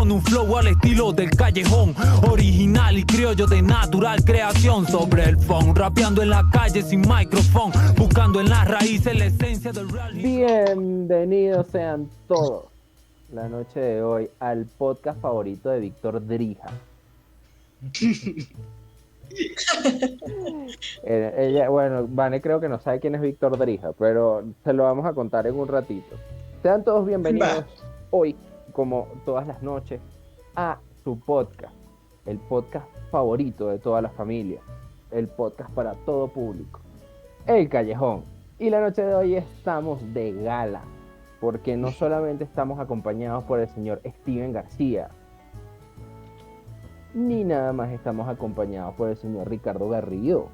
con un flow al estilo del Callejón, original y criollo de natural creación. Sobre el phone, rapeando en la calle sin micrófono, buscando en las raíces la esencia del real. Bienvenidos sean todos la noche de hoy al podcast favorito de Víctor Drija. Bueno, Vane creo que no sabe quién es Víctor Drija, pero se lo vamos a contar en un ratito. Sean todos bienvenidos hoy, como todas las noches, a su podcast, el podcast favorito de toda la familia, el podcast para todo público, El Callejón. Y la noche de hoy estamos de gala, porque no solamente estamos acompañados por el señor Steven García, ni nada más estamos acompañados por el señor Ricardo Garrido,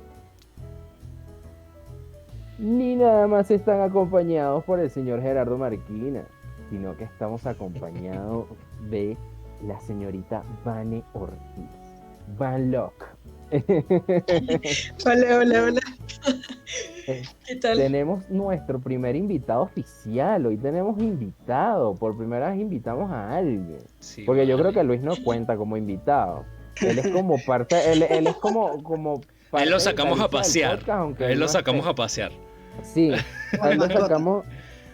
ni nada más están acompañados por el señor Gerardo Marquina, sino que estamos acompañados de la señorita Vane Ortiz, Van Lock. Hola. ¿Qué tal? Tenemos nuestro primer invitado oficial. Hoy tenemos invitado. Por primera vez invitamos a alguien. Sí, porque vale. yo creo que Luis no cuenta como invitado. Él es como parte, él es como parte Él lo de sacamos la a pasear. del podcast, aunque Él lo no sacamos esté. a pasear. Sí, a él lo sacamos.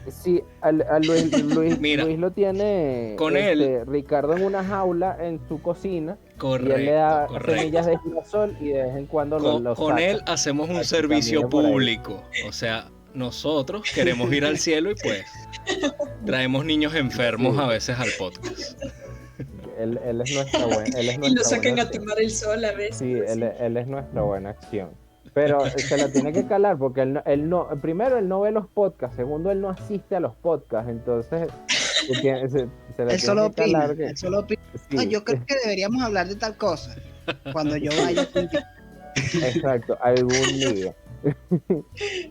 Sí, a Luis Mira, Luis lo tiene con él. Ricardo en una jaula en su cocina. Y él le da semillas Correcto. de girasol y de vez en cuando lo Con saca. él hacemos un Aquí servicio camine por ahí. público. O sea, nosotros queremos ir al cielo y pues traemos niños enfermos Sí. a veces al podcast. Él es nuestra buena. Él es Y lo nuestra sacan buena a acción. tomar el sol a veces. Sí, él es nuestra buena acción. Pero se la tiene que calar porque primero él no ve los podcasts, segundo él no asiste a los podcasts, entonces se la Él tiene solo que opina, calar. él solo opina. Sí, No, yo creo que deberíamos hablar de tal cosa cuando yo vaya. exacto, algún día.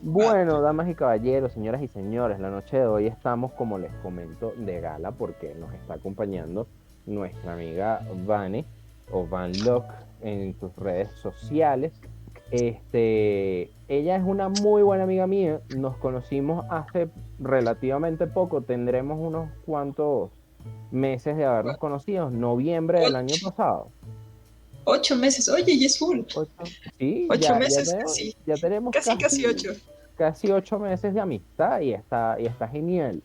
Bueno, damas y caballeros, señoras y señores, la noche de hoy estamos, como les comento, de gala porque nos está acompañando nuestra amiga Vane o Van Lock en sus redes sociales. Ella es una muy buena amiga mía, nos conocimos hace relativamente poco, tendremos unos cuantos meses de habernos conocido, noviembre del año pasado. 8 meses, oye, y es full. Sí, 8 meses tenemos, casi. ya tenemos Casi 8. casi 8 meses de amistad y está genial.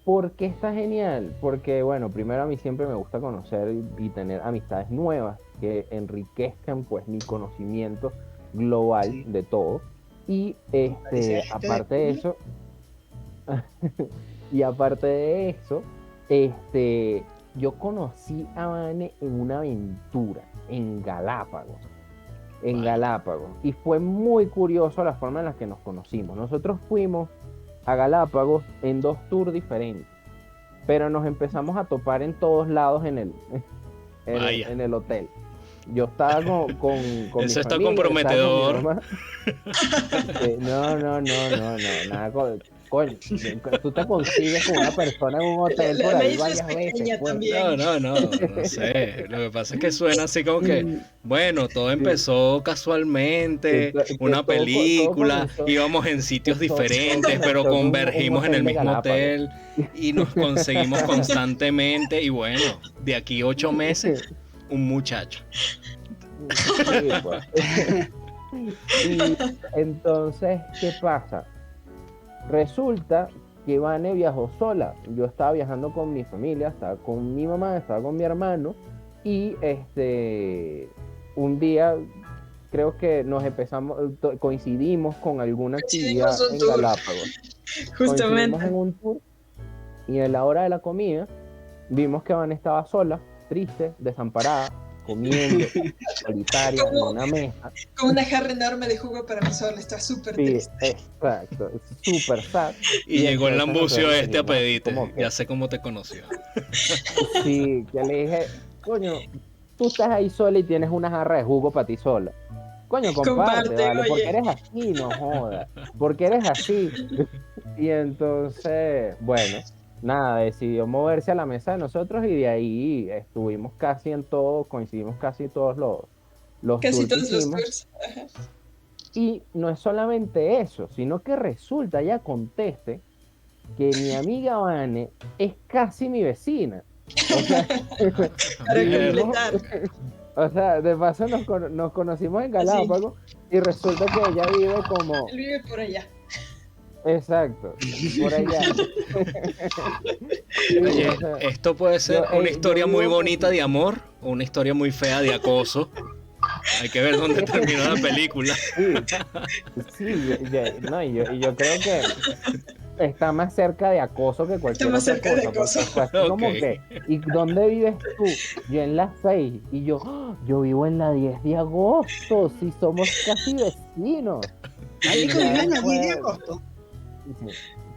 ¿Por qué está genial? Porque, bueno, primero a mí siempre me gusta conocer y tener amistades nuevas que enriquezcan pues mi conocimiento global de todo. Y aparte de eso, yo conocí a Vane en una aventura en Galápagos. Y fue muy curioso la forma en la que nos conocimos. Nosotros fuimos a Galápagos en 2 tours diferentes, pero nos empezamos a topar en todos lados en el hotel. Yo estaba con mi Eso está familia, comprometedor. estaba con mi mamá. No, nada coño, tú te consigues con una persona en un hotel por La ahí isla es varias pequeña veces, pues. también. No sé. Lo que pasa es que suena así como que, bueno, todo empezó casualmente, Que una todo película, comenzó- íbamos en sitios todo diferentes, pero comenzó en un convergimos en hotel el de mismo Galápagos. hotel y nos conseguimos constantemente y bueno, de aquí 8 meses, un muchacho. Sí, pues. Y entonces, ¿qué pasa? Resulta que Vane viajó sola. Yo estaba viajando con mi familia, estaba con mi mamá, estaba con mi hermano y un día creo que coincidimos con alguna actividad Coincidimos un en tour. Galápagos. Coincidimos Justamente. en un tour y en la hora de la comida vimos que Vane estaba sola, triste, desamparada, comiendo, solitaria, en una mesa. Con una jarra enorme de jugo para mi sol, está súper Sí, triste. exacto, súper sad. Y llegó el entonces lambucio nosotros a dijimos, pedirte, como que, ya sé cómo te conoció. sí, que le dije, coño, tú estás ahí sola y tienes una jarra de jugo para ti sola. Coño, comparte, ¿vale? oye. Porque eres así, no jodas. Porque eres así. Y entonces, bueno, nada, decidió moverse a la mesa de nosotros y de ahí estuvimos casi en todo, coincidimos casi todos los Casi tours que todos los hicimos. tours. Ajá. Y no es solamente eso, sino que resulta, ya conteste, que mi amiga Vane es casi mi vecina. O sea, Para vivimos- completar. o sea, de paso nos conocimos en Galápagos y resulta que ella vive como... Él vive por allá. Exacto, por allá. Sí, Oye, o sea, esto puede ser yo- una yo historia muy vivo- bonita de amor o una historia muy fea de acoso. Hay que ver dónde terminó la película. sí, no, y yo creo que está más cerca de acoso que cualquier más otra cerca de cosa, porque acoso. fue así como Ok. que, ¿y dónde vives tú? Yo en la 6, y yo, ¡ah! Yo vivo en la 10 de agosto, si somos casi vecinos. Marico, Ya vive en la 10 de después- agosto.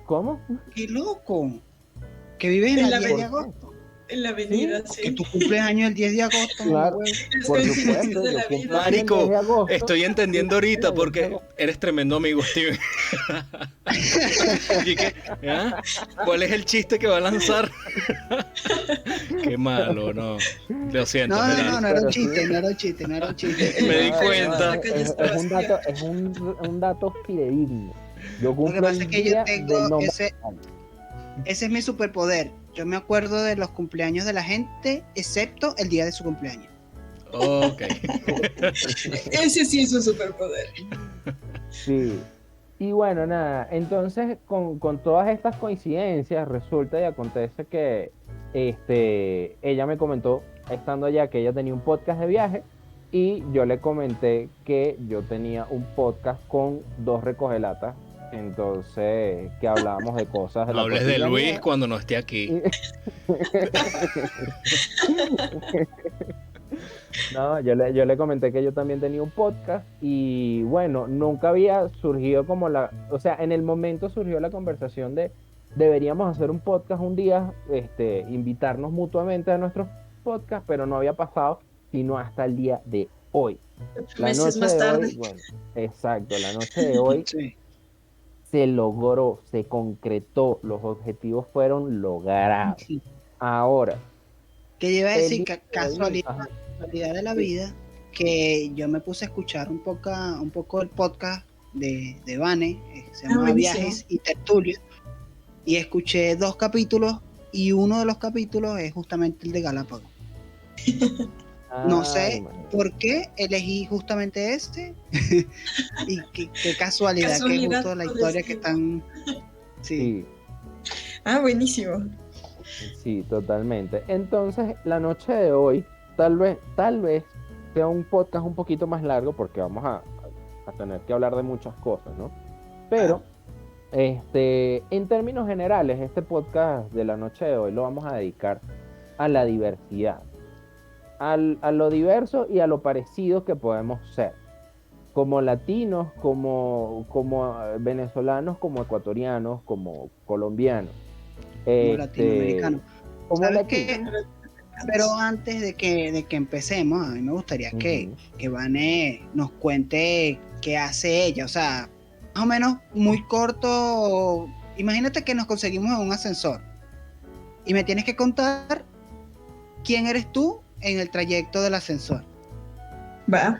¿Cómo? ¡Qué loco! Que vives en En la la 10 de ¿Por qué? agosto. En la avenida, Que sí. tu cumpleaños el 10 de agosto. Claro. güey. Es Por coincidencia supuesto, de yo la cumplo vida. años el 10 de Marico, agosto. estoy entendiendo ahorita Sí, porque eres tremendo amigo, Steven. Y que, ¿ah? ¿Cuál es el chiste que va a lanzar? Qué malo, no. Lo siento, No, Gerardo. no era un Pero chiste, sí. no era un chiste, no era un chiste. Me di No, cuenta. Es un dato, un dato fidedigno. Yo Lo que cumplo pasa el es que yo día tengo del nombre. ese es mi superpoder. Yo me acuerdo de los cumpleaños de la gente, excepto el día de su cumpleaños. Ok. Ese sí es un superpoder. Sí. Y bueno, nada, entonces con todas estas coincidencias resulta y acontece que ella me comentó, estando allá, que ella tenía un podcast de viaje y yo le comenté que yo tenía un podcast con 2 recogelatas, entonces que hablábamos de cosas de No la hables de Luis cotidianidad. cuando no esté aquí. No, yo le comenté que yo también tenía un podcast y bueno, nunca había surgido como o sea, en el momento surgió la conversación de deberíamos hacer un podcast un día, invitarnos mutuamente a nuestros podcasts, pero no había pasado sino hasta el día de hoy. La Meses noche más de tarde. hoy, bueno, exacto, la noche de hoy Sí. se logró, se concretó, los objetivos fueron logrados. Ahora, Que iba a el decir día que de hoy, casualidad, ajá, casualidad de la vida, que yo me puse a escuchar un poco el podcast de Vane, se llama buenísimo. Viajes y Tertulias, y escuché 2 capítulos, y uno de los capítulos es justamente el de Galápagos. No sé imagínate. por qué elegí justamente este, y qué casualidad, que Casualidad justo la o historia que destino. están... Sí. Sí, Ah, buenísimo. sí, totalmente. Entonces, la noche de hoy, tal vez sea un podcast un poquito más largo porque vamos a tener que hablar de muchas cosas, ¿no? Pero, en términos generales, este podcast de la noche de hoy lo vamos a dedicar a la diversidad, a lo diverso y a lo parecido que podemos ser, como latinos, como venezolanos, como ecuatorianos, como colombianos. Como latinoamericano. Como ¿Sabes latinos. qué? Pero antes de que empecemos, a mí me gustaría que Vane nos cuente qué hace ella. O sea, más o menos muy corto. Imagínate que nos conseguimos en un ascensor y me tienes que contar quién eres tú en el trayecto del ascensor. Va.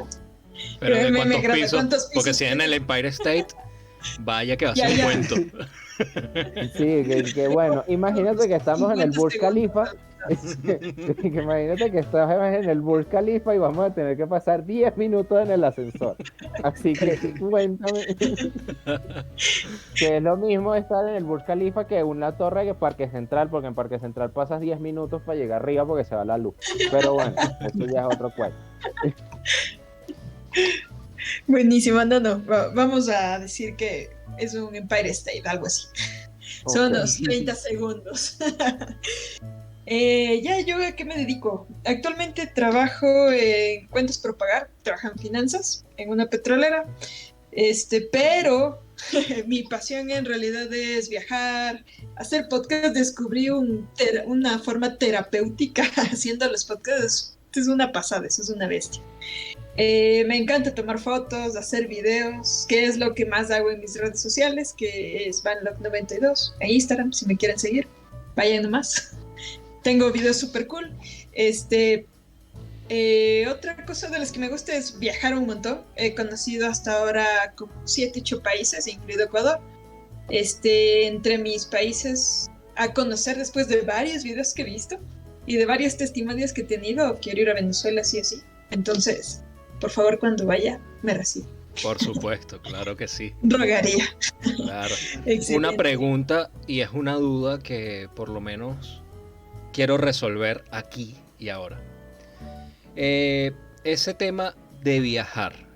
Pero de Me cuántos agrada, pisos, ¿cuántos pisos porque si es en el Empire State, vaya que va a ser Ya, un ya. cuento. Sí, que bueno, imagínate que estamos en el 50 Burj Khalifa. segundos. Que imagínate que estás en el Burj Khalifa y vamos a tener que pasar 10 minutos en el ascensor. Así que cuéntame. Que es lo mismo estar en el Burj Khalifa que una torre que Parque Central, porque en Parque Central pasas 10 minutos para llegar arriba porque se va la luz. Pero bueno, eso ya es otro cuento. Buenísimo, no. Vamos a decir que es un Empire State, algo así. Son Ok. unos 30 segundos. ¿Yo a qué me dedico? Actualmente trabajo en cuentas por pagar, trabajo en finanzas, en una petrolera, pero mi pasión en realidad es viajar, hacer podcast. Descubrí una forma terapéutica haciendo los podcasts. Es una pasada, eso es una bestia. Me encanta tomar fotos, hacer videos, que es lo que más hago en mis redes sociales, que es Vanlog92 en Instagram, si me quieren seguir, vayan nomás. Tengo videos súper cool. Otra cosa de las que me gusta es viajar un montón. He conocido hasta ahora como 7-8 países, incluido Ecuador. Entre mis países a conocer después de varios videos que he visto. y de varios testimonios que he tenido, quiero ir a Venezuela sí o sí. Entonces, por favor, cuando vaya, me recibo. Por supuesto, claro que sí. Rogaría. Claro. Excelente. Una pregunta y es una duda que por lo menos quiero resolver aquí y ahora. Ese tema de viajar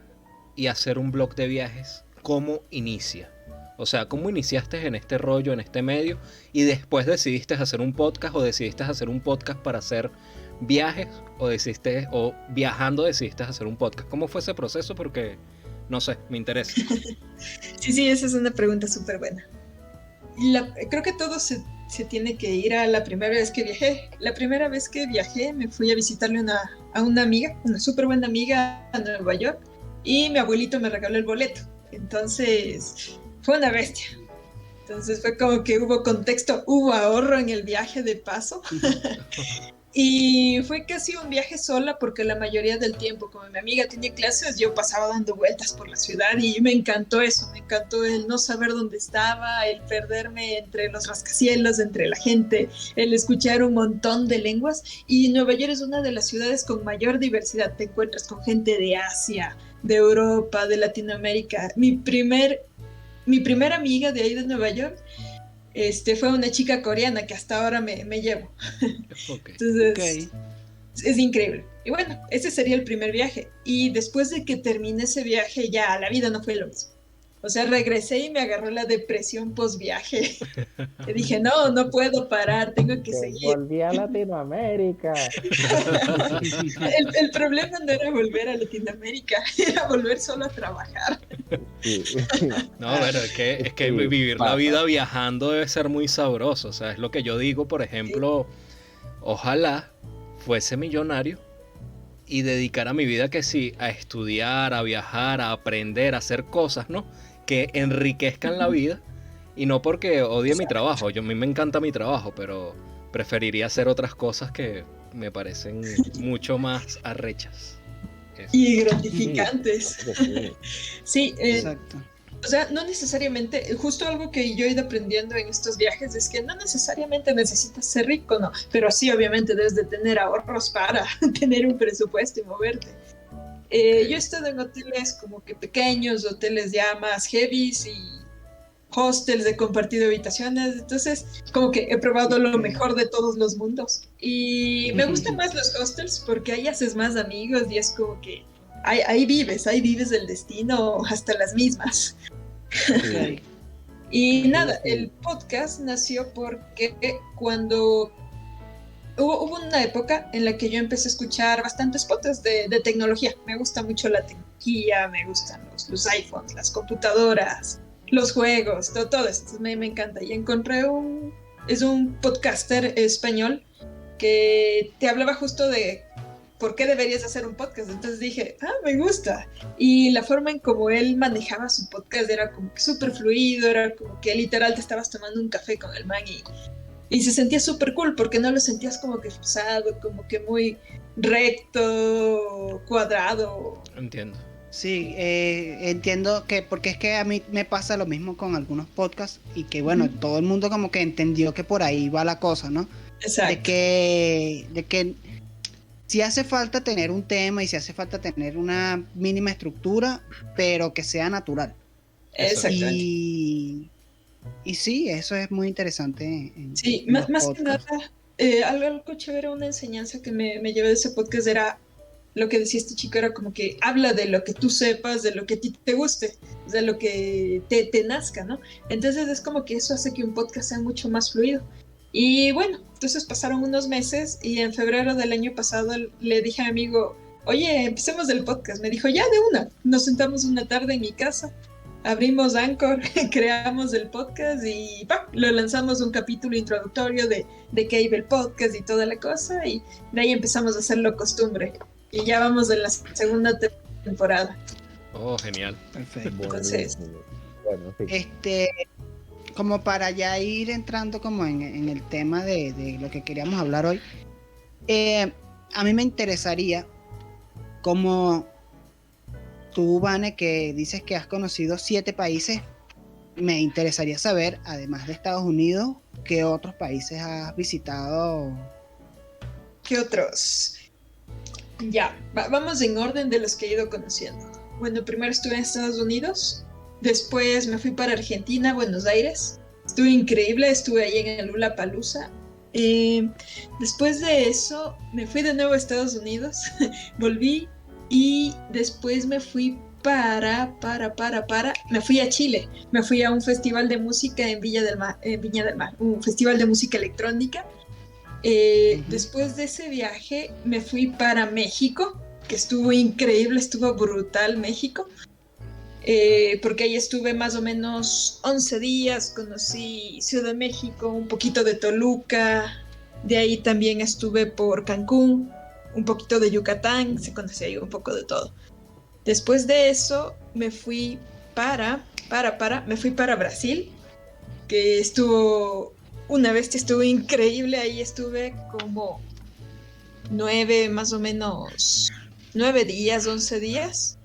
y hacer un blog de viajes, ¿cómo inicia? O sea, ¿cómo iniciaste en este rollo, en este medio? Y después decidiste hacer un podcast o decidiste hacer un podcast para hacer viajes o viajando decidiste hacer un podcast. ¿Cómo fue ese proceso? Porque, no sé, me interesa. Sí, esa es una pregunta súper buena. Creo que todo se tiene que ir a la primera vez que viajé. La primera vez que viajé me fui a visitarle a una amiga, una súper buena amiga a Nueva York, y mi abuelito me regaló el boleto. Entonces, fue una bestia. Entonces fue como que hubo contexto, hubo ahorro en el viaje de paso. Y fue casi un viaje sola porque la mayoría del tiempo, como mi amiga tenía clases, yo pasaba dando vueltas por la ciudad y me encantó eso, me encantó el no saber dónde estaba, el perderme entre los rascacielos, entre la gente, el escuchar un montón de lenguas. Y Nueva York es una de las ciudades con mayor diversidad, te encuentras con gente de Asia, de Europa, de Latinoamérica. Mi primera amiga de ahí de Nueva York fue una chica coreana que hasta ahora me llevo. Okay. Entonces, es increíble. Y bueno, ese sería el primer viaje. Y después de que terminé ese viaje, ya la vida no fue lo mismo. O sea, regresé y me agarró la depresión post-viaje. Y dije, no puedo parar, tengo que seguir. Volví a Latinoamérica. El problema no era volver a Latinoamérica, era volver solo a trabajar. Sí. No, bueno, es que Sí, vivir la pasa. vida viajando debe ser muy sabroso. O sea, es lo que yo digo, por ejemplo, ojalá fuese millonario y dedicara mi vida que sí, a estudiar, a viajar, a aprender, a hacer cosas, ¿no? Que enriquezcan la vida. Y no porque odie mi trabajo, a mí me encanta mi trabajo, pero preferiría hacer otras cosas que me parecen mucho más arrechas. Eso. Y gratificantes. Sí. Sí, Exacto. o sea, no necesariamente, justo algo que yo he ido aprendiendo en estos viajes es que no necesariamente necesitas ser rico, ¿no? Pero sí, obviamente debes de tener ahorros para tener un presupuesto y moverte. Yo he estado en hoteles como que pequeños, hoteles ya más heavies y hostels de compartido habitaciones, entonces como que he probado lo mejor de todos los mundos. Y me gustan más los hostels porque ahí haces más amigos y es como que ahí vives el destino hasta las mismas. Ok. Y nada, el podcast nació porque cuando hubo una época en la que yo empecé a escuchar bastantes podcasts de tecnología. Me gusta mucho la tecnología, me gustan los iPhones, las computadoras, los juegos, todo esto me encanta. Y encontré es un podcaster español que te hablaba justo de por qué deberías hacer un podcast. Entonces dije, me gusta. Y la forma en como él manejaba su podcast era como que súper fluido, era como que literal te estabas tomando un café con el man y se sentía súper cool porque no lo sentías como que forzado, como que muy recto, cuadrado. Entiendo. Sí, entiendo que, porque es que a mí me pasa lo mismo con algunos podcasts y que bueno, todo el mundo como que entendió que por ahí va la cosa, ¿no? Exacto. De que sí hace falta tener un tema y sí hace falta tener una mínima estructura, pero que sea natural. Exactamente. Y sí, eso es muy interesante. Sí, en más los que nada, algo chévere, una enseñanza que me llevé de ese podcast era lo que decía este chico, era como que habla de lo que tú sepas, de lo que a ti te guste, de lo que te nazca, ¿no? Entonces es como que eso hace que un podcast sea mucho más fluido. Y bueno, entonces pasaron unos meses y en febrero del año pasado le dije a mi amigo, oye, empecemos el podcast. Me dijo, ya de una. Nos sentamos una tarde en mi casa, abrimos Anchor, creamos el podcast y lo lanzamos un capítulo introductorio de qué iba el podcast y toda la cosa, y de ahí empezamos a hacerlo costumbre. Y ya vamos en la segunda temporada. Oh, genial. Perfecto. Entonces, bueno, sí. Como para ya ir entrando como en el tema de lo que queríamos hablar hoy, a mí me interesaría, como tú, Vane, que dices que has conocido 7 países, me interesaría saber, además de Estados Unidos, qué otros países has visitado ¿Qué otros? Ya, vamos en orden de los que he ido conociendo. Bueno, primero estuve en Estados Unidos, después me fui para Argentina, Buenos Aires. Estuve increíble, estuve ahí en el Lollapalooza. Después de eso, me fui de nuevo a Estados Unidos, volví y después me fui me fui a Chile, me fui a un festival de música en Viña del Mar, un festival de música electrónica. Después de ese viaje me fui para México, que estuvo increíble, estuvo brutal México, porque ahí estuve más o menos 11 días, conocí Ciudad de México, un poquito de Toluca, de ahí también estuve por Cancún, un poquito de Yucatán, se conocía ahí un poco de todo. Después de eso me fui me fui para Brasil, que estuvo una bestia, estuvo increíble, ahí estuve como 9 días, 11 días.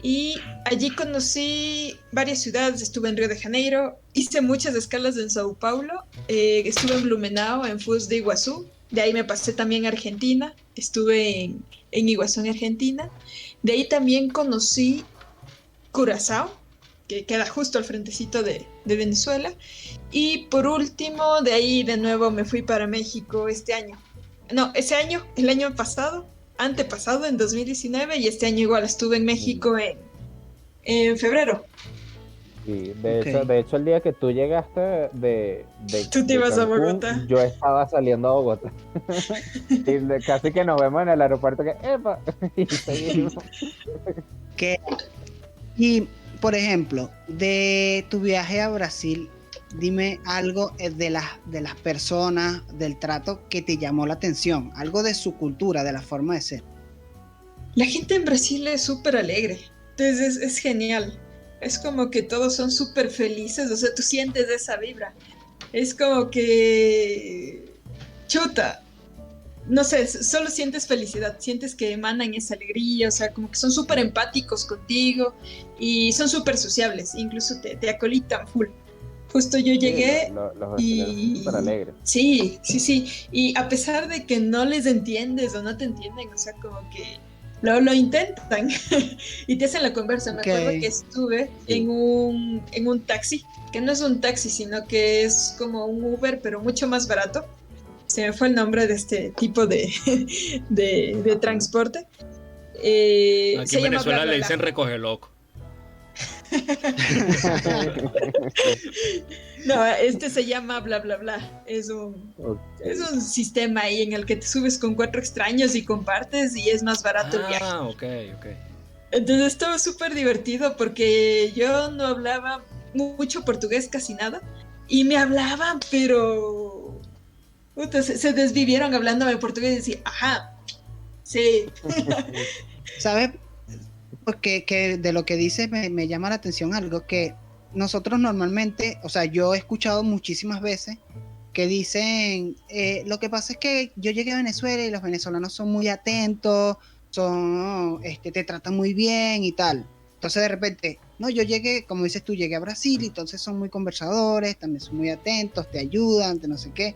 Y allí conocí varias ciudades, estuve en Río de Janeiro, hice muchas escalas en Sao Paulo, estuve en Blumenau, en Foz de Iguazú, de ahí me pasé también a Argentina, estuve en Iguazú, en Argentina, de ahí también conocí Curazao, que queda justo al frentecito de Venezuela, y por último, de ahí de nuevo me fui para México el año pasado, antepasado, en 2019, y este año igual estuve en México en febrero. Sí, de hecho el día que tú llegaste Tú te de ibas a Cancún, Bogotá. yo estaba saliendo a Bogotá. Y casi que nos vemos en el aeropuerto que, ¡epa! Y seguimos. Y, por ejemplo, de tu viaje a Brasil, dime algo de las personas, del trato que te llamó la atención, algo de su cultura, de la forma de ser. La gente en Brasil es súper alegre, entonces es genial. Es como que todos son súper felices, o sea, tú sientes esa vibra. Es como que, chuta, no sé, solo sientes felicidad, sientes que emanan esa alegría, o sea, como que son súper empáticos contigo y son súper sociables, incluso te acolitan full. Justo yo llegué Los brasileños son y... súper alegres. Sí, y a pesar de que no les entiendes o no te entienden, o sea, como que lo intentan y te hacen la conversa. Me acuerdo que estuve en un taxi, que no es un taxi, sino que es como un Uber, pero mucho más barato. Se me fue el nombre de este tipo de transporte. Aquí en se llama Venezuela Bla, Bla, le Bla. dicen recoge loco. No, este se llama Bla Bla Bla. Es un sistema ahí en el que te subes con 4 extraños y compartes y es más barato el viaje. Ok. Entonces estaba súper divertido porque yo no hablaba mucho portugués, casi nada, y me hablaban, pero se desvivieron hablándome portugués y decía, ajá, sí. ¿Sabes? Porque que de lo que dices me llama la atención algo que nosotros normalmente, o sea, yo he escuchado muchísimas veces que dicen, lo que pasa es que yo llegué a Venezuela y los venezolanos son muy atentos, te tratan muy bien y tal. Entonces de repente, no, yo llegué, como dices tú, llegué a Brasil y entonces son muy conversadores, también son muy atentos, te ayudan, no sé qué.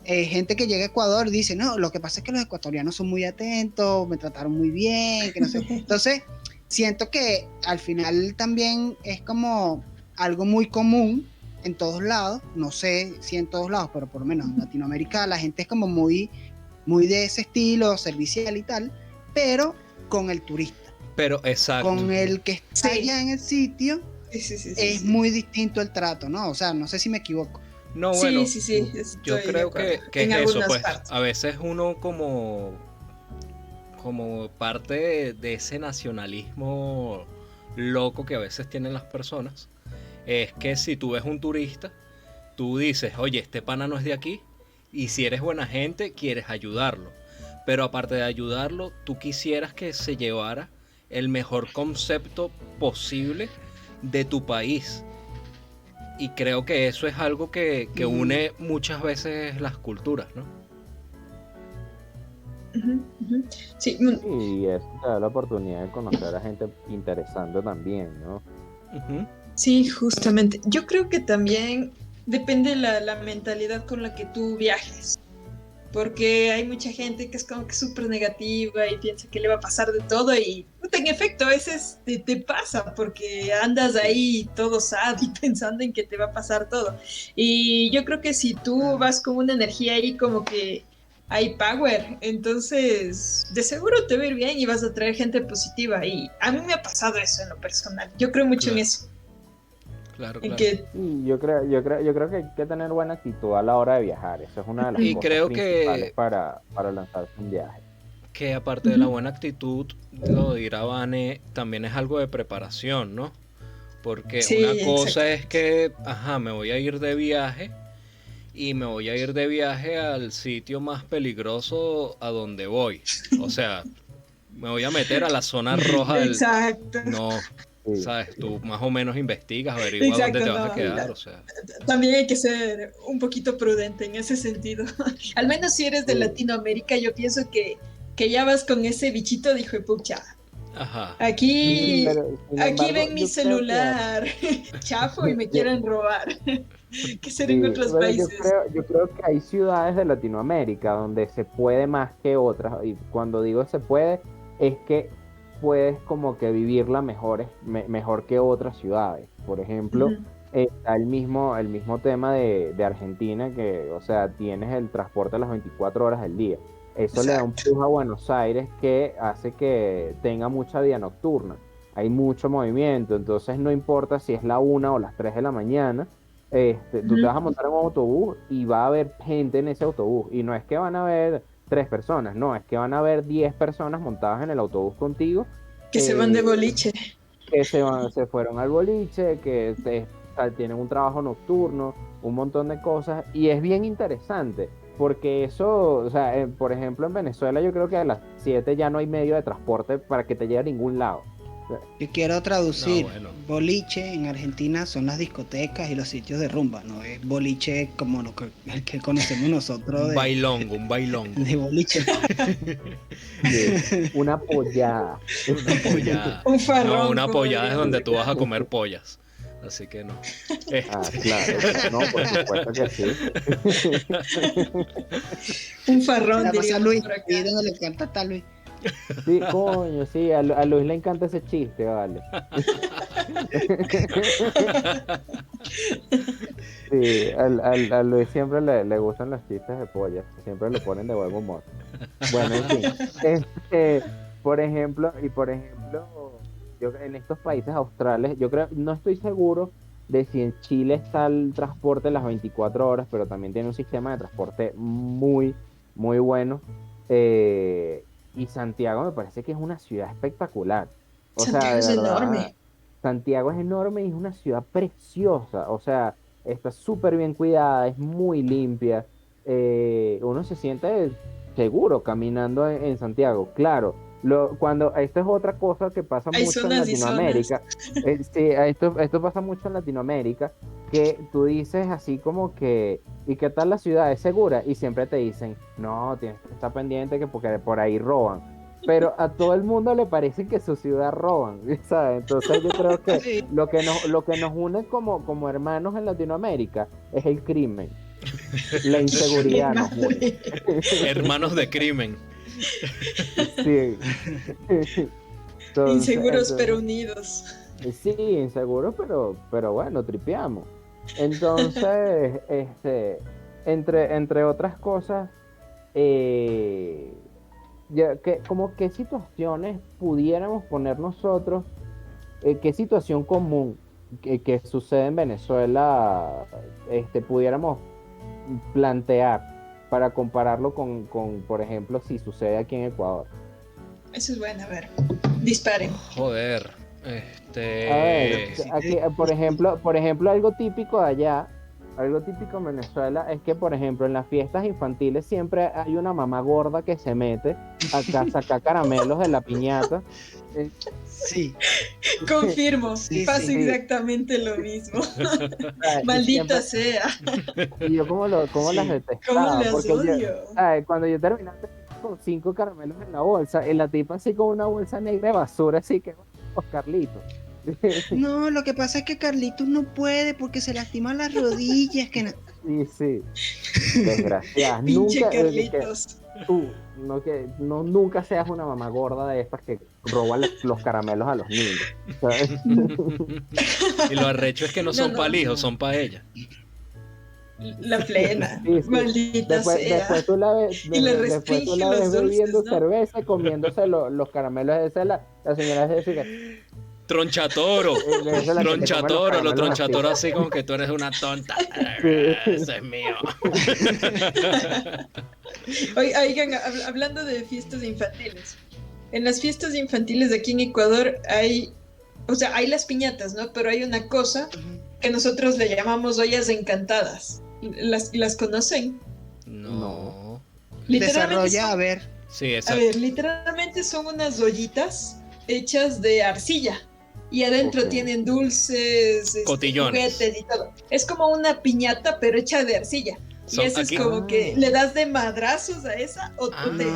Gente que llega a Ecuador dice, no, lo que pasa es que los ecuatorianos son muy atentos, me trataron muy bien, que no sé. Entonces, siento que al final también es como algo muy común en todos lados, no sé si en todos lados, pero por lo menos en Latinoamérica la gente es como muy, muy de ese estilo, servicial y tal, pero con el turista. Pero exacto. Con el que está allá en el sitio, Sí. muy distinto el trato, ¿no? O sea, no sé si me equivoco. No, bueno, Sí. yo creo que en es eso, pues partes. a veces uno como parte de ese nacionalismo loco que a veces tienen las personas, es que si tú ves un turista, tú dices, oye, este pana no es de aquí, y si eres buena gente, quieres ayudarlo. Pero aparte de ayudarlo, tú quisieras que se llevara el mejor concepto posible de tu país. Y creo que eso es algo que une muchas veces las culturas, ¿no? Sí. Y eso te da la oportunidad de conocer a gente interesante también, ¿no? Sí, justamente. Yo creo que también depende la mentalidad con la que tú viajes. porque hay mucha gente que es como que súper negativa y piensa que le va a pasar de todo y en efecto a veces te pasa porque andas ahí todo sad y pensando en que te va a pasar todo. Y yo creo que si tú vas con una energía ahí como que hay power, entonces de seguro te va a ir bien y vas a traer gente positiva. Y a mí me ha pasado eso en lo personal. Yo creo mucho en eso. Claro, En claro. que Sí, yo creo que hay que tener buena actitud a la hora de viajar. Eso es una de las Y cosas creo principales que, para lanzarse un viaje. que aparte de la buena actitud, lo dirá Vane, también es algo de preparación, ¿no? Porque sí, una cosa es exactamente. que, me voy a ir de viaje y me voy a ir de viaje al sitio más peligroso a donde voy. O sea, me voy a meter a la zona roja del... Exacto, No, Sí. sabes, tú más o menos investigas, averigua dónde exacto, te vas a no. quedar, o sea. También hay que ser un poquito prudente en ese sentido. Al menos si eres de Sí. Latinoamérica, yo pienso que ya vas con ese bichito de hijo de pucha. Ajá. Sí, Aquí, pero sin aquí embargo, ven mi yo creo que celular chafo y me yo, quieren robar. Que ser en sí, otros pero yo países. creo, yo creo que hay ciudades de Latinoamérica donde se puede más que otras. Y cuando digo se puede, es que puedes como que vivirla mejor que otras ciudades. Por ejemplo, Ujú. está el mismo tema de Argentina, que, o sea, tienes el transporte a las 24 horas del día. Eso le da un Exacto. plus a Buenos Aires que hace que tenga mucha vida nocturna. Hay mucho movimiento, entonces no importa si es la 1 o las 3 de la mañana, tú te vas a Ujú. montar en un autobús y va a haber gente en ese autobús. Y no es que van a haber 3 personas, no, es que van a haber 10 personas montadas en el autobús contigo, Que se van de eh, boliche. que se fueron al boliche, o sea, tienen un trabajo nocturno, un montón de cosas. Y es bien interesante, porque eso, o sea, por ejemplo, en Venezuela yo creo que a las 7 ya no hay medio de transporte para que te llegue a ningún lado. O sea, Yo quiero No, traducir. bueno. Boliche en Argentina son las discotecas y los sitios de rumba, no es boliche como el que conocemos nosotros Un bailongo, un bailongo. de boliche. una pollada. Una pollada. Un No, farrón, una como pollada es diríamos donde tú vas acá. a comer pollas. Así que no. Ah, Este. claro, no, por supuesto que sí. Un Se farrón, la pasa a diríamos Luis, por ahí acá. es donde le canta a Luis. Sí, coño, sí, a Luis le encanta ese chiste, vale. Sí, a Luis siempre le gustan los chistes de pollas, siempre lo ponen de buen humor. Bueno, en fin, por ejemplo, yo en estos países australes, yo creo, no estoy seguro de si en Chile está el transporte las 24 horas, pero también tiene un sistema de transporte muy, muy bueno. Y Santiago me parece que es una ciudad espectacular. O sea, Santiago de es verdad, enorme. Santiago es enorme y es una ciudad preciosa. O sea, está súper bien cuidada, es muy limpia. Uno se siente seguro caminando en Santiago. Claro, esto es otra cosa que pasa Hay mucho en zonas y zonas. Latinoamérica. Sí, esto pasa mucho en Latinoamérica, que tú dices así como que, ¿y qué tal la ciudad? ¿Es segura? Y siempre te dicen, no, tienes que estar pendiente que porque por ahí roban. Pero a todo el mundo le parece que su ciudad roban, ¿sabes? Entonces yo creo que Sí. lo que nos une como hermanos en Latinoamérica es el crimen. La Mi inseguridad nos une. madre. Hermanos de crimen. Sí. Entonces, Inseguros pero entonces, unidos. sí, inseguro, pero bueno, tripeamos. Entonces, entre otras cosas, eh, como qué situaciones pudiéramos poner nosotros, qué situación común que sucede en Venezuela, pudiéramos plantear para compararlo con, por ejemplo, si sucede aquí en Ecuador. Eso es bueno, a ver. Disparen. Joder. A ver, Sí, aquí, por ejemplo, algo típico en Venezuela es que, por ejemplo, en las fiestas infantiles siempre hay una mamá gorda que se mete a sacar caramelos de la piñata. Eh, sí, Confirmo. sí, Pasa sí. sí, exactamente lo mismo. y Maldita siempre, sea. y yo como las Sí. ¿Cómo detestaba, las porque odio? cuando yo terminaba con 5 caramelos en la bolsa, y la tipa así con una bolsa negra de basura, así que, los Carlitos. No, lo que pasa es que Carlitos no puede porque se lastima las rodillas. Que no. Sí. Desgraciada. Pinche Nunca, Carlitos. nunca seas una mamá gorda de estas que roban los caramelos a los niños, ¿sabes? Y lo arrecho es que no son No. para el hijo, son para ella. La plena. Sí. Maldita sea. Después tú la ves, Y le después tú restringen la ves los dulces, bebiendo ¿no? cerveza y comiéndose los caramelos. Esa es la señora dice que Tronchatoro. esa es la que se come Tronchatoro, los caramelos tronchatoros así como que tú eres una tonta. Ese es mío. Oigan, hablando de fiestas infantiles. En las fiestas infantiles de aquí en Ecuador hay las piñatas, ¿no? Pero hay una cosa que nosotros le llamamos ollas encantadas. ¿Las conocen? No. Desarrolla, son- a ver. Sí, A exacto. ver, literalmente son unas ollitas hechas de arcilla y adentro Ok. tienen dulces, Cotillones. juguetes y todo. Es como una piñata pero hecha de arcilla. Son Y eso aquí- es como que le das de madrazos a esa o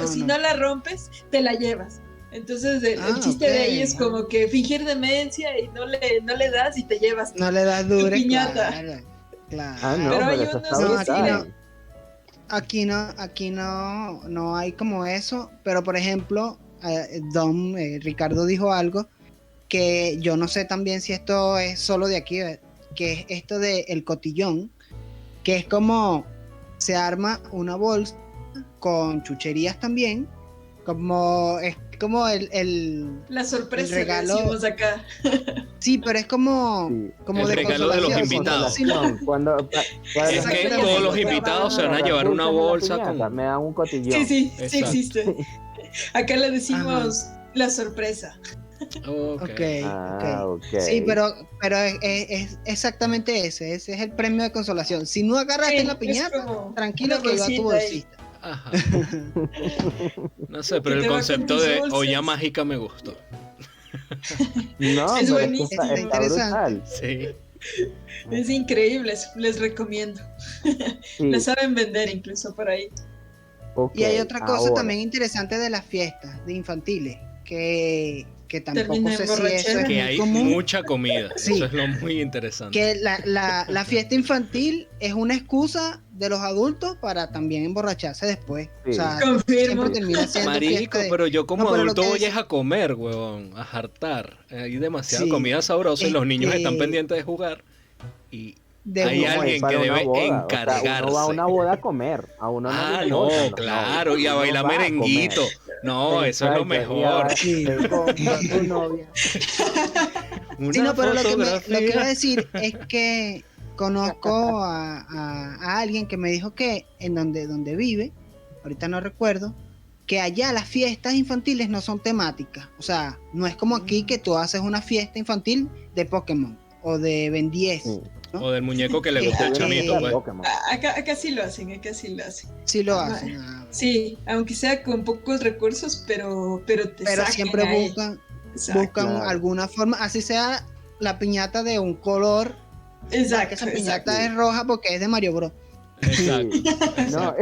si no la rompes, te la llevas. Entonces el chiste de ahí es como que fingir demencia y no le das y te llevas. No le das dure. piñata. Claro. Ah, no, Pero hay pero eso unos está que brutal. Aquí no hay como eso, pero por ejemplo, Ricardo dijo algo que yo no sé también si esto es solo de aquí, que es esto de el cotillón, que es como se arma una bolsa con chucherías también, es como La sorpresa El regalo- le decimos acá. sí, pero es como Sí. El de regalo de los consolación, invitados. sí, ¿no? Cuando Es que todos los invitados se van a llevar una bolsa con... Me dan un cotillón. Sí Exacto. existe. Acá le decimos la sorpresa. Ok. Ok. Sí, pero es exactamente ese es el premio de consolación. Si no agarraste Sí, la es piñata, como tranquilo una que va a tu bolsita ahí. bolsita. Ajá. No sé, pero Que el te va concepto con tus de dulces. olla mágica me gustó. No, Es pero buenísimo. está Interesante. brutal. Sí. Es increíble, les recomiendo. Sí, La saben vender incluso por ahí. ok, Y hay otra cosa ahora. también interesante de las fiestas de infantiles, que tampoco Termina en sé si eso borrachera. es Que muy hay común. mucha comida. Sí. Eso es lo muy interesante. Que la fiesta infantil es una excusa de los adultos para también emborracharse después. Sí. O sea, Confirmo. siempre termina siendo Marico, fiesta de- pero yo como No, pero lo adulto que voy es- a comer, huevón, a hartar. Hay demasiada Sí. comida sabrosa y los niños están Este- pendientes de jugar. Y de hay jugar. alguien para que una debe boda, o sea, encargarse. uno va a una boda a comer. A uno no Ah, le no, importan los claro, novios, y a uno bailar va comer. merenguito. No, eso es lo Exacto, y a mejor. bailar con tu novia. Una Sí, no, pero lo que iba a fotografía. decir es que conozco a alguien que me dijo que en donde vive, ahorita no recuerdo, que allá las fiestas infantiles no son temáticas. O sea, no es como aquí que tú haces una fiesta infantil de Pokémon o de Ben 10. Sí. O del muñeco que le gusta al Eh, chamito, pues. Pokémon. Acá sí lo hacen, acá sí lo hacen. Sí lo Ah, hacen. Sí, aunque sea con pocos recursos, pero te Pero sacan siempre ahí. buscan Exacto, Claro. alguna forma, así sea la piñata de un color, que exacto, esa piñata exacto. es roja porque es de Mario Bros. Exacto. Sí. No,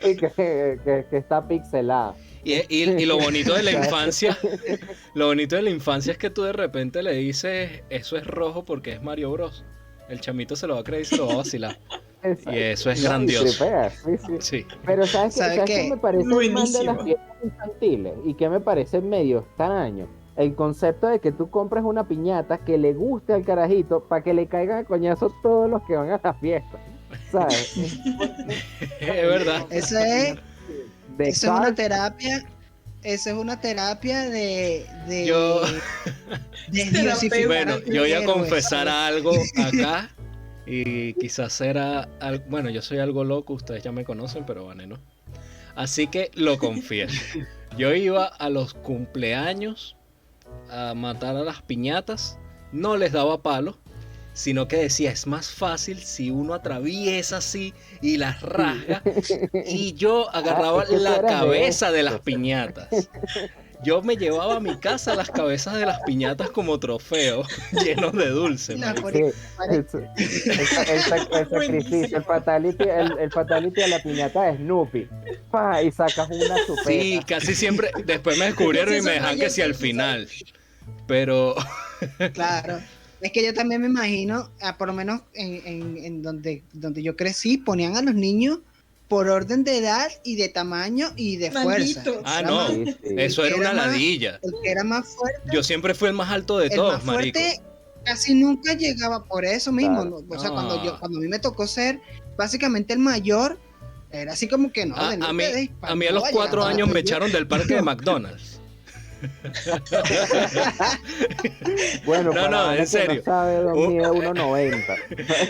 que está pixelada. Y lo bonito de la infancia, lo bonito de la infancia es que tú de repente le dices, eso es rojo porque es Mario Bros. El chamito se lo va a creer y se lo va a vacilar. Y eso es No, y grandioso. tripea, sí, sí. Sí. Pero ¿sabes ¿Sabe qué qué? me parece mal de Buenísimo. las fiestas infantiles? Y que me parece medio extraño. El concepto de que tú compres una piñata que le guste al carajito para que le caigan a coñazo todos los que van a la fiesta. ¿Sabes? Es verdad. Eso es, De eso es una cart- terapia. Eso es una terapia de Yo- desdiosificar Bueno, al yo voy a héroe, confesar ¿sabes? algo acá. Y quizás será. Bueno, yo soy algo loco, ustedes ya me conocen, pero Vane no. Así que lo confieso. Yo iba a los cumpleaños a matar a las piñatas. No les daba palo, sino que decía, es más fácil si uno atraviesa así y las rasga. Y yo agarraba es que tú la eras de cabeza de esos. las piñatas. Yo me llevaba a mi casa las cabezas de las piñatas como trofeo, llenos de dulce. Y la marico. Sí, Por- el sacrificio, el fatality de la piñata de Snoopy. Pa, y sacas una chupeta. Sí, casi siempre. Después me descubrieron y me dejan que sí al final. Pero, Claro. Es que yo también me imagino, por lo menos en donde yo crecí, ponían a los niños por orden de edad y de tamaño y de fuerza. Malditos. Ah, Era no, más- Sí, sí. eso era una Era más- ladilla. El que era más fuerte, Yo siempre fui el más alto de el todos, más marico. fuerte casi nunca llegaba por eso mismo. Claro. ¿no? O sea, No. cuando a mí me tocó ser básicamente el mayor, era así como que no. A denle mí, ustedes, a mí a los no, 4 llegaba años me yo. echaron del parque de McDonald's. Bueno, No, para no, Vane en que serio. No sabe, Don mide 1.90.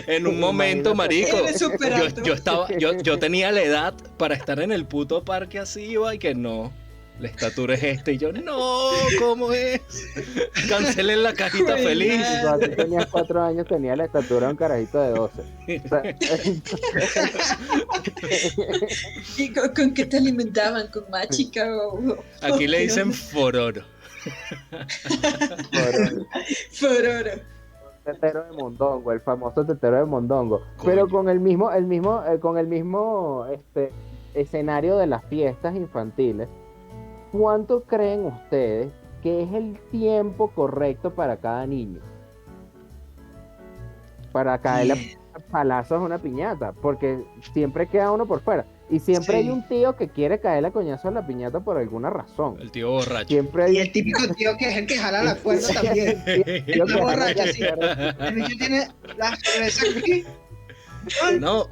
En un momento, marico, Eres súper alto. yo tenía la edad para estar en el puto parque así, iba, y que no. La estatura es esta. Y yo, no, ¿cómo es? Cancelen la cajita Joder, feliz. madre. Cuando tú tenías 4 años, tenía la estatura de un carajito de 12. O sea, ¿Y con qué te alimentaban? ¿Con machica o Aquí le dicen fororo. fororo? tetero de mondongo, el famoso tetero de mondongo, Coño. pero con el mismo escenario de las fiestas infantiles. ¿Cuánto creen ustedes que es el tiempo correcto para cada niño para caerle a palazos a una piñata? Porque siempre queda uno por fuera y siempre Sí. hay un tío que quiere caerle a coñazo a la piñata por alguna razón. El tío borracho. Siempre hay Y el típico tío que es el que jala la cuerda también. tío que Está borracho, jala sí. la cuerda. El niño tiene la cerveza aquí. No,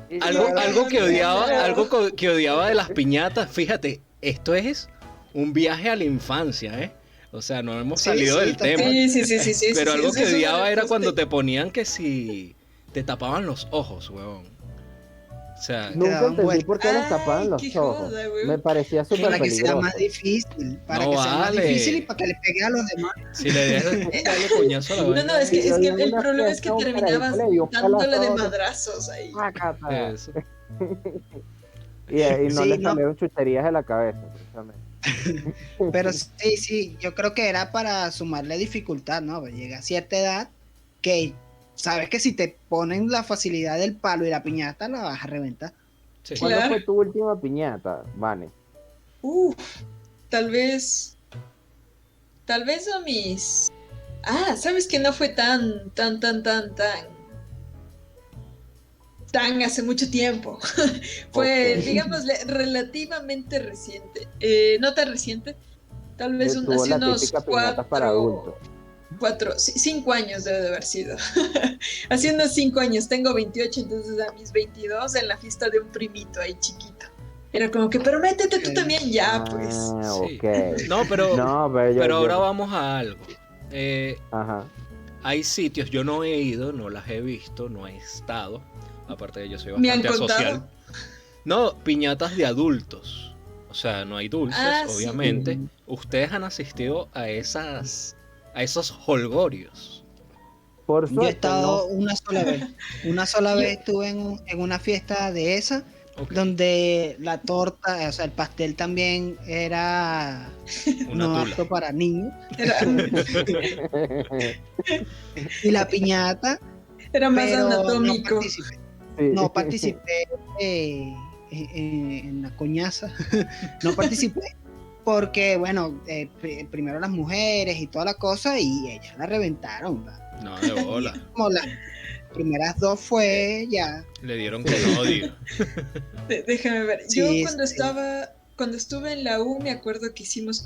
Y algo que odiaba de las piñatas, fíjate, esto es un viaje a la infancia, ¿eh? O sea, no hemos Sí, salido sí, del total. tema. Sí. Pero sí, algo eso que es una odiaba era cosa. cuando te ponían que si te tapaban los ojos, huevón. O sea, nunca daban entendí vuelta. por qué les tapaban Ay, los qué ojos. joda, güey. Me parecía súper Para que sea peligroso. más difícil. Para No que sea más vale. difícil y para que le pegue a los demás. si le dejas darle coñazo a la No, vaina, es que Yo vi el una problema es que fiesta, un terminabas carajito le dio un dándole palazo de a otro. madrazos ahí. Pácata. eso. Y no Sí, le no. salieron chucherías de la cabeza, precisamente. Pero sí, yo creo que era para sumarle dificultad, ¿no? Pues llega a cierta edad que sabes que si te ponen la facilidad del palo y la piñata la vas a reventar. Sí. ¿Cuándo Claro. fue tu última piñata, Vane? Uf, tal vez a mis... Ah, sabes que no fue tan hace mucho tiempo. Fue, Ok. digamos, relativamente reciente. No tan reciente, tal vez Tuvo hace la unos típica piñata para adultos. 5 años debe de haber sido. Hace unos 5 años, tengo 28, entonces a mis 22 en la fiesta de un primito ahí chiquito. Era como que, pero métete tú también ya, pues. Ah, Sí. ok. No, pero Pero ahora vamos a algo. Ajá. Hay sitios, yo no he ido, no las he visto, no he estado. Aparte de yo soy Me han bastante contado. asocial. No, piñatas de adultos. O sea, no hay dulces, Ah, sí. obviamente. Ustedes han asistido a esos holgorios. Por Yo he suerte, estado no. una sola vez. Una sola vez estuve en una fiesta de esa, Ok, donde la torta, o sea, el pastel también era una no tula. apto para niños. Era, Y la piñata, era más pero anatómico. no participé en la coñaza. No participé porque, bueno, primero las mujeres y toda la cosa, y ellas la reventaron. No, de bola. Como las primeras dos fue ya. Le dieron con odio. Déjame ver. Sí, Yo sí. cuando estuve en la U, me acuerdo que hicimos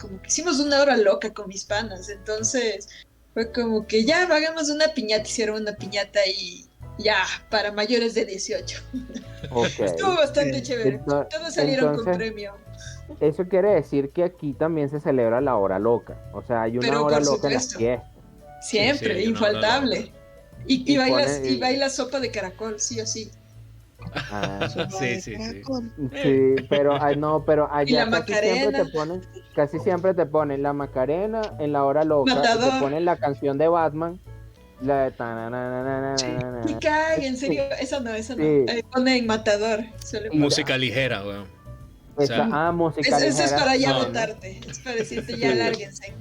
una hora loca con mis panas. Entonces fue como que ya hagamos una piñata, hicieron una piñata y ya, para mayores de 18. Ok. Estuvo bastante Sí. chévere. Ento- Todos salieron con entonces- premio. Eso quiere decir que aquí también se celebra la hora loca. O sea, hay una Pero hora por loca en las supuesto. fiestas. Siempre, Sí, sí, una hora infaltable. Y Y bailas, pone- y bailas sopa de caracol, sí o sí. Ah, Sí. sí, pero no, pero Y la allá Macarena. casi siempre te ponen la Macarena en la hora loca, y Matador. te ponen la canción de Batman, la de Y tananana. cae, en serio, esa no. Sí. Ponen Matador. suele poner. Música ligera, weón. Música Eso es ligera. para ya No, votarte. Es para decirte ya Sí. lárguense.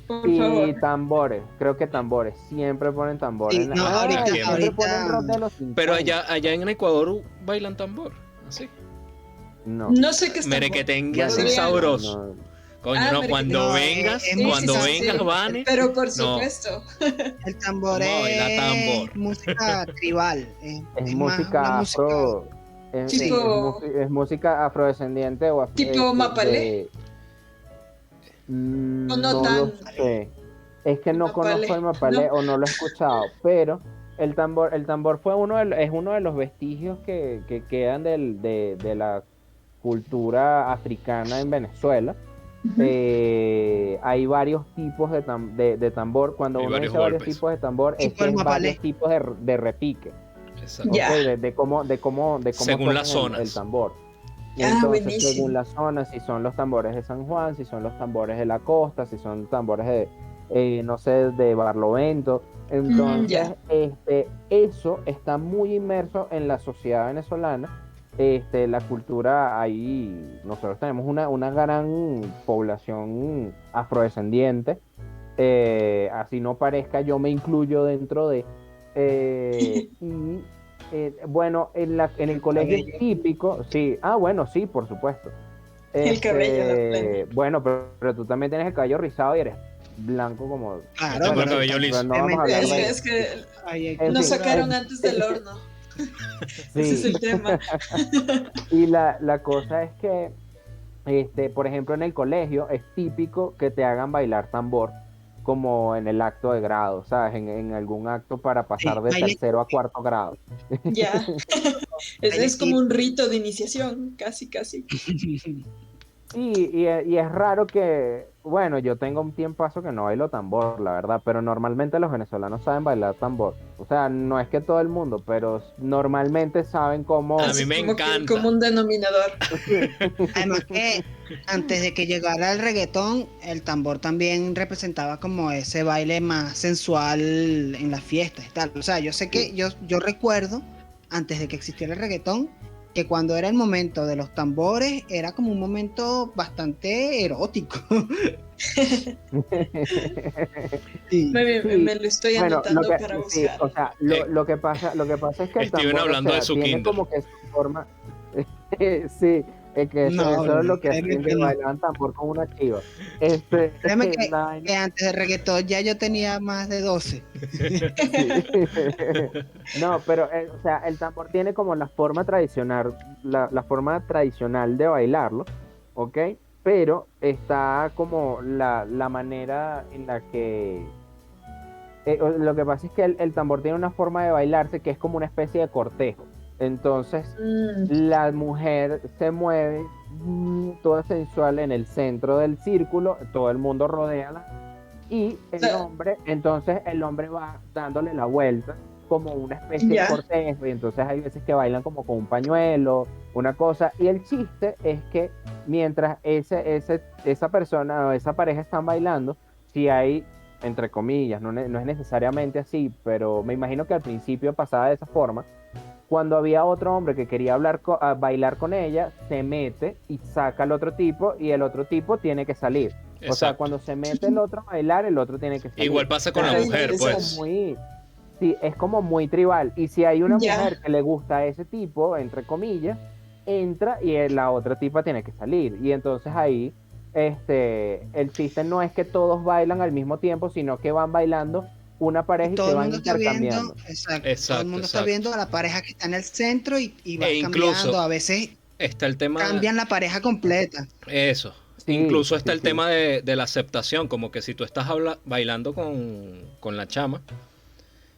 Por Y favor. tambores, creo que tambores, siempre ponen tambores. Sí, en la- no, ahorita- siempre ahorita- ponen rock de los 50. Pero allá en Ecuador bailan tambor. Así. No. No sé qué está. Merequetengue así Podría- sabroso. No, Coño, Ah, no, pero cuando no, vengas, sí, cuando sí, vengas, sí. Vane, Pero por no. supuesto. El tambor Vamos a bailar es tambor. música tribal. Es Es más una música música. afro, Sí, es música afrodescendiente o Tipo Mapalé, o no no lo tan sé. Es que no conozco el Mapalé, mapalé ¿no? o no lo he escuchado, pero el tambor fue es uno de los vestigios que quedan de la cultura africana en Venezuela. Ujú. Hay varios tipos de tambor. Cuando Hay uno varios dice varios golpes. tipos de tambor, es tipo que el es varios mapalé. tipos de repique, Exacto. ¿ok? Ya. De cómo Según las tocan el zonas. tambor. Y Ah, entonces, según buenísimo. la zona, si son los tambores de San Juan, si son los tambores de la costa, si son tambores no sé, de Barlovento. Entonces, Ya. eso está muy inmerso en la sociedad venezolana. La cultura ahí, nosotros tenemos una gran población afrodescendiente. Así no parezca, yo me incluyo dentro de. Y bueno, en el colegio es Cabello. típico, sí, bueno, sí, por supuesto. El cabello, la plena. Bueno, pero tú también tienes el cabello rizado y eres blanco como, Yo Claro, tengo bueno, el en fin, cabello liso. pero no vamos a hablar Es de que, eso. es que ahí hay En nos fin, cultura. sacaron antes del horno. Ese es sí, el tema. y la cosa es que, por ejemplo, en el colegio es típico que te hagan bailar tambor, como en el acto de grado, ¿sabes? En algún acto para pasar Sí, de tercero a cuarto grado. Ya. Ese baile es como un típico. rito de iniciación, casi, casi. Sí, y es raro que, bueno, yo tengo un tiempazo que no bailo tambor, la verdad, pero normalmente los venezolanos saben bailar tambor. O sea, no es que todo el mundo, pero normalmente saben A cómo. mí Así me como que el encanta. común denominador. Además que antes de que llegara el reggaetón, el tambor también representaba como ese baile más sensual en las fiestas y tal. O sea, yo sé que Sí. yo recuerdo, antes de que existiera el reggaetón, que cuando era el momento de los tambores, era como un momento bastante erótico. Sí. Me Sí, lo estoy bueno, anotando para sí, buscar. o sea, Eh, lo que pasa es que el Steven tambor, o hablando de sea, su tiene kinder. como que su forma. Sí, es que No, eso bro, es lo que créeme hacían, que que no. bailaban tambor con una chiva. Créeme La vaina. que antes del reggaetón ya yo tenía más de 12. Sí. No, pero o sea, el tambor tiene como la forma tradicional de bailarlo, ¿ok? Pero está como la manera en la que lo que pasa es que el tambor tiene una forma de bailarse que es como una especie de cortejo. Entonces, Mm, la mujer se mueve toda sensual en el centro del círculo, todo el mundo rodea y entonces el hombre va dándole la vuelta como una especie de ya. cortejo, y entonces hay veces que bailan como con un pañuelo, una cosa, y el chiste es que mientras esa persona o esa pareja están bailando, si hay, entre comillas, no es necesariamente así, pero me imagino que al principio pasaba de esa forma, cuando había otro hombre que quería bailar con ella, se mete y saca al otro tipo y el otro tipo tiene que salir. O sea, Exacto. cuando se mete el otro a bailar, el otro tiene que salir. Igual pasa con la Ah, mujer, Es como interesante. pues. muy, sí, es como muy tribal. Y si hay una Ya. mujer que le gusta a ese tipo, entre comillas, entra y la otra tipa tiene que salir. Y entonces ahí, el chiste no es que todos bailan al mismo tiempo, sino que van bailando una Y pareja y todo se el van mundo está viendo, intercambiando. exacto, todo el Exacto, mundo está exacto. viendo a la pareja que está en el centro y vas E incluso cambiando. A veces está el tema, cambian la pareja completa. eso. Sí, Incluso está sí, el sí. tema de la aceptación, como que si tú estás bailando con la chama,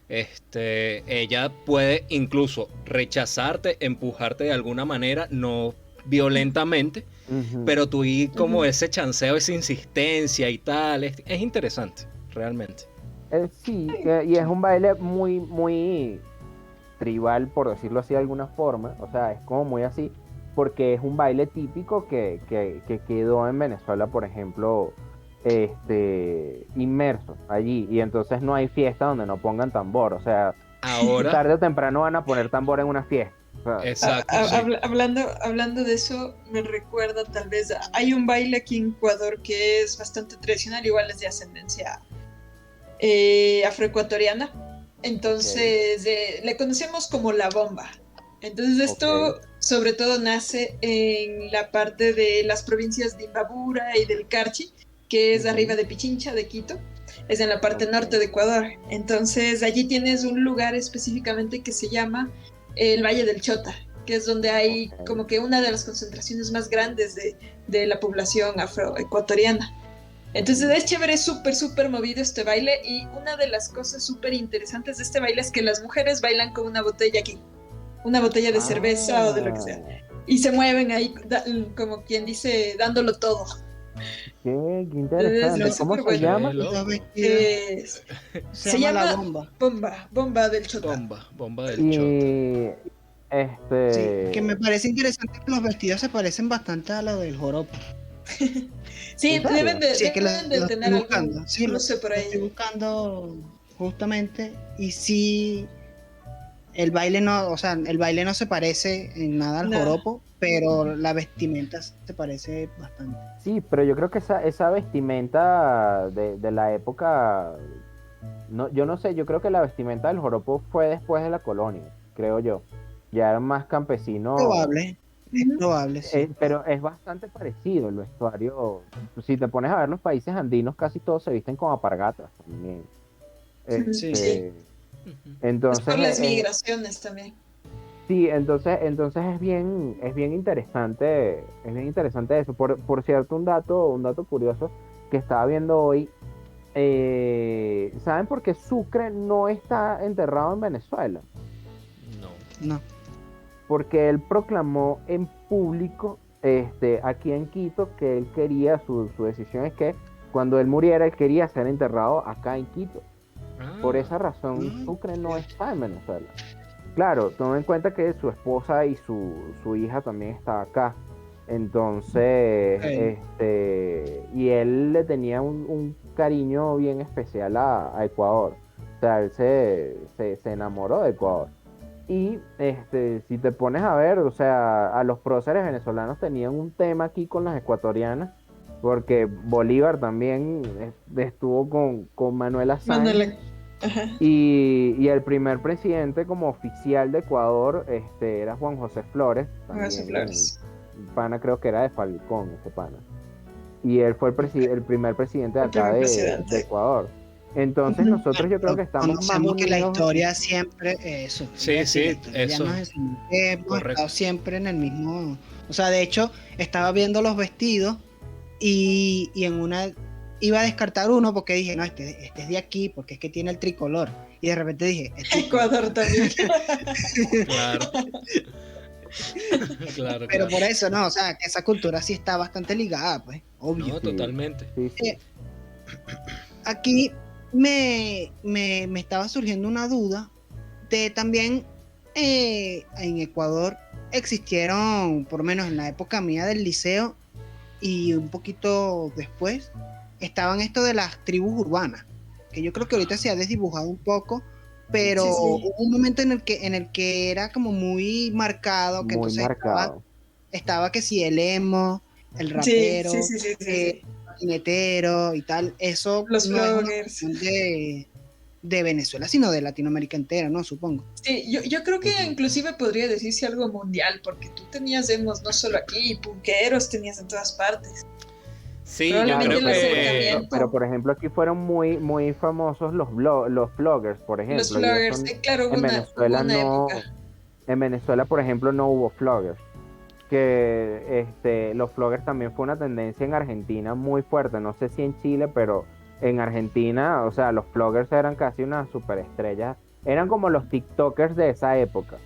ella puede incluso rechazarte, empujarte de alguna manera, no violentamente, Ujú. pero tú y como Ujú. ese chanceo, esa insistencia y tal, es interesante, realmente. Sí, y es un baile muy, muy tribal, por decirlo así de alguna forma. O sea, es como muy así, porque es un baile típico que quedó en Venezuela, por ejemplo, inmerso allí. Y entonces no hay fiesta donde no pongan tambor. O sea, Ahora, tarde o temprano van a poner tambor en una fiesta. O sea, exacto, sí. Hablando de eso, me recuerda tal vez, hay un baile aquí en Ecuador que es bastante tradicional, igual es de ascendencia afroecuatoriana. ok. Entonces, le conocemos como la bomba. Entonces esto Ok. sobre todo nace en la parte de las provincias de Imbabura y del Carchi, que es Ujú. arriba de Pichincha, de Quito, es en la parte norte Ok. de Ecuador. Entonces allí tienes un lugar específicamente que se llama el Valle del Chota, que es donde hay Ok. como que una de las concentraciones más grandes de la población afroecuatoriana. Entonces Ujú. es chévere, es súper, súper movido este baile y una de las cosas súper interesantes de este baile es que las mujeres bailan con una botella aquí, una botella de cerveza o de lo que sea. Ah, Y se mueven ahí como quien dice, dándolo todo. qué interesante. Es Los, ¿Cómo súper se bueno. Qué llama? los loco. vestidos se Se llama la llama bomba. Bomba, Bomba del Chota. Bomba del Chota. Y Sí, que me este, parece interesante que los vestidos se parecen bastante a lo del joropo. Sí, ¿en serio? Sí, es que deben de lo tener estoy algún buscando. Sí, cruce por lo estoy ahí. buscando justamente. Y sí, el baile no, o sea, el baile no se parece en nada al Nada. joropo, pero la vestimenta se parece bastante. Sí, pero yo creo que esa vestimenta de la época, no, yo no sé, yo creo que la vestimenta del joropo fue después de la colonia, creo yo. Ya eran más campesinos, Es Ujú. probable, sí. pero es bastante parecido el vestuario. Si te pones a ver los países andinos, casi todos se visten con alpargatas también. Sí. Sí, Este, Ujú. es entonces, por las migraciones también. sí, entonces es bien interesante eso. Por cierto, un dato curioso que estaba viendo hoy, ¿saben por qué Sucre no está enterrado en Venezuela? No. No. Porque él proclamó en público, aquí en Quito, que él quería, su decisión es que cuando él muriera, él quería ser enterrado acá en Quito. Por Ah, esa razón, No, Sucre no fíjate. está en Venezuela. Claro, toma en cuenta que su esposa y su hija también está acá. Entonces, Ok. y él le tenía un cariño bien especial a Ecuador. O sea, él se enamoró de Ecuador. Y si te pones a ver, o sea, a los próceres venezolanos tenían un tema aquí con las ecuatorianas, porque Bolívar también estuvo con Manuela Sáenz. Mándale. Ajá. Y el primer presidente como oficial de Ecuador, era Juan José Flores, Hágase también flores. pana creo que era de Falcón, ese pana. Y él fue el primer presidente de El acá primer de presidente. Ecuador. Entonces Ujú. nosotros yo creo Pero que estamos más conocemos que la unidos. historia siempre, eso, iba a sí, decir, la sí, historia ya nos eso, enseñó que hemos estado correcto. siempre en el mismo, o sea, de hecho, estaba viendo los vestidos y en una iba a descartar uno porque dije, no, este es de aquí, porque es que tiene el tricolor. Y de repente dije, es Sucre. Ecuador también. Claro, claro, Pero claro. por eso, no, o sea, que esa cultura sí está bastante ligada, pues, obvio. No, Sí, totalmente. sí, sí. Eh, Aquí me estaba surgiendo una duda de también en Ecuador existieron, por lo menos en la época mía del liceo y un poquito después, estaban esto de las tribus urbanas, que yo creo que ahorita Ajá. se ha desdibujado un poco, pero Sí, sí. hubo un momento en el que era como muy marcado, que Muy entonces marcado. estaba que si el emo, el Sí, sí, rapero, sí, sí, sí, el sí. patinetero y tal, eso Los no es una bloggers. cuestión de Venezuela, sino de Latinoamérica entera, ¿no? Supongo. Sí, yo creo que Ujú. inclusive podría decirse algo mundial, porque tú tenías demos no solo aquí, punqueros tenías en todas partes. Sí, yo Probablemente Claro, creo el que pero acercamiento, por ejemplo aquí fueron muy famosos los bloggers, por los ejemplo, y eso bloggers, claro, en hubo Venezuela una época. no, en Venezuela, por ejemplo, no hubo floggers. Que los floggers también fue una tendencia en Argentina muy fuerte. No sé si en Chile, pero en Argentina, o sea, los floggers eran casi unas superestrellas. Eran como los TikTokers de esa época.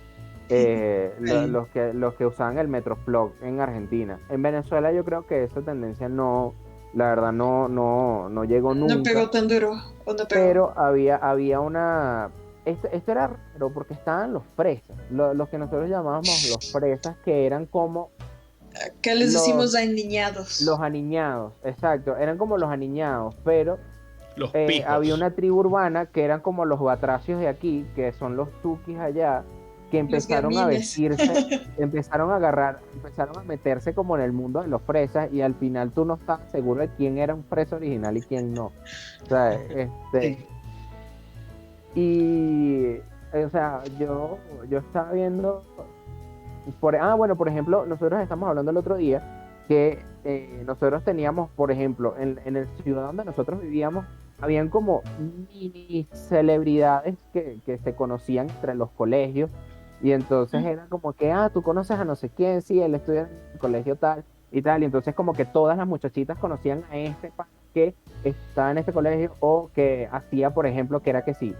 Ok. Los que usaban el Metroflog en Argentina. En Venezuela yo creo que esa tendencia no, la verdad no llegó No nunca, pegó tan duro, o no pegó. pero había una... Esto era raro porque estaban los fresas, los que nosotros llamábamos los fresas, que eran como Acá les los, decimos los aniñados. aniñados, exacto, eran como los aniñados, pero los había pijos. una tribu urbana que eran como los batracios de aquí, que son los tukis allá, que Los empezaron a gamines. vestirse, empezaron a agarrar, empezaron a meterse como en el mundo de los fresas y al final tú no estabas seguro de quién era un fresa original y quién no. O sea, Sí. y, o sea, yo estaba viendo bueno, por ejemplo, nosotros estamos hablando el otro día que nosotros teníamos, por ejemplo, en el ciudad donde nosotros vivíamos, habían como mini celebridades que se conocían entre los colegios, y entonces era como que, tú conoces a no sé quién, sí, él estudia en el colegio tal y tal, y entonces como que todas las muchachitas conocían a este pana que estaba en este colegio, o que hacía, por ejemplo, que era que sí,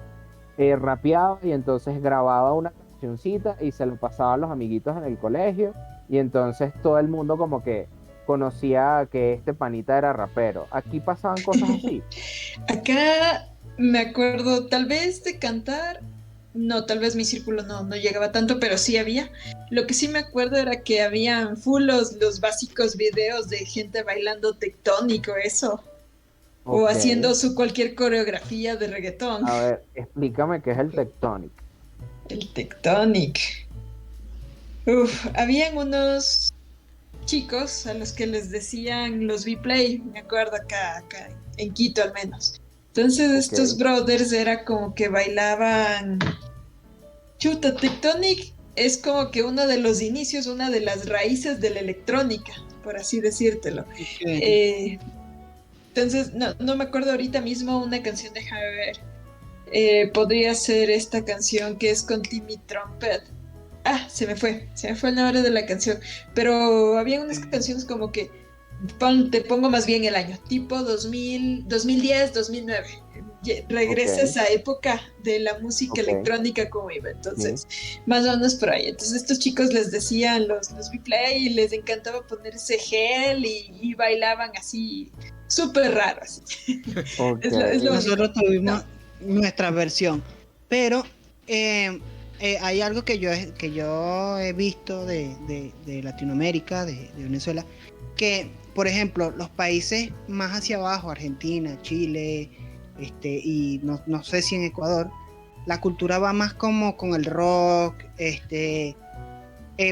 rapeaba y entonces grababa una cancioncita y se lo pasaba a los amiguitos en el colegio, y entonces todo el mundo como que conocía que este panita era rapero. Aquí pasaban cosas así. Acá me acuerdo tal vez de cantar, no, tal vez mi círculo no llegaba tanto, pero sí había. Lo que sí me acuerdo era que habían full los básicos videos de gente bailando tectónico, eso, o Ok. haciendo su cualquier coreografía de reggaetón. A ver, explícame qué es el Tectonic. El tectonic. Uf, habían unos chicos a los que les decían los V-Play, me acuerdo acá en Quito al menos. Entonces estos Ok. brothers era como que bailaban. Chuta, Tectonic es como que uno de los inicios, una de las raíces de la electrónica, por así decírtelo. Eh, entonces, no me acuerdo ahorita mismo una canción, déjame ver. Podría ser esta canción que es con Timmy Trumpet. Se me fue el nombre de la canción. Pero había unas canciones como que, te pongo más bien el año, tipo 2000, 2010, 2009. Regresa Ok. esa época de la música Ok. electrónica como iba. Sí. Entonces, más o menos por ahí. Entonces, estos chicos les decían los replay y les encantaba ponerse gel y bailaban así, súper raro. Así. Ok. Es lo único. Nosotros tuvimos No. nuestra versión, pero hay algo que yo he visto de Latinoamérica, de Venezuela, que, por ejemplo, los países más hacia abajo, Argentina, Chile, y no sé si en Ecuador, la cultura va más como con el rock,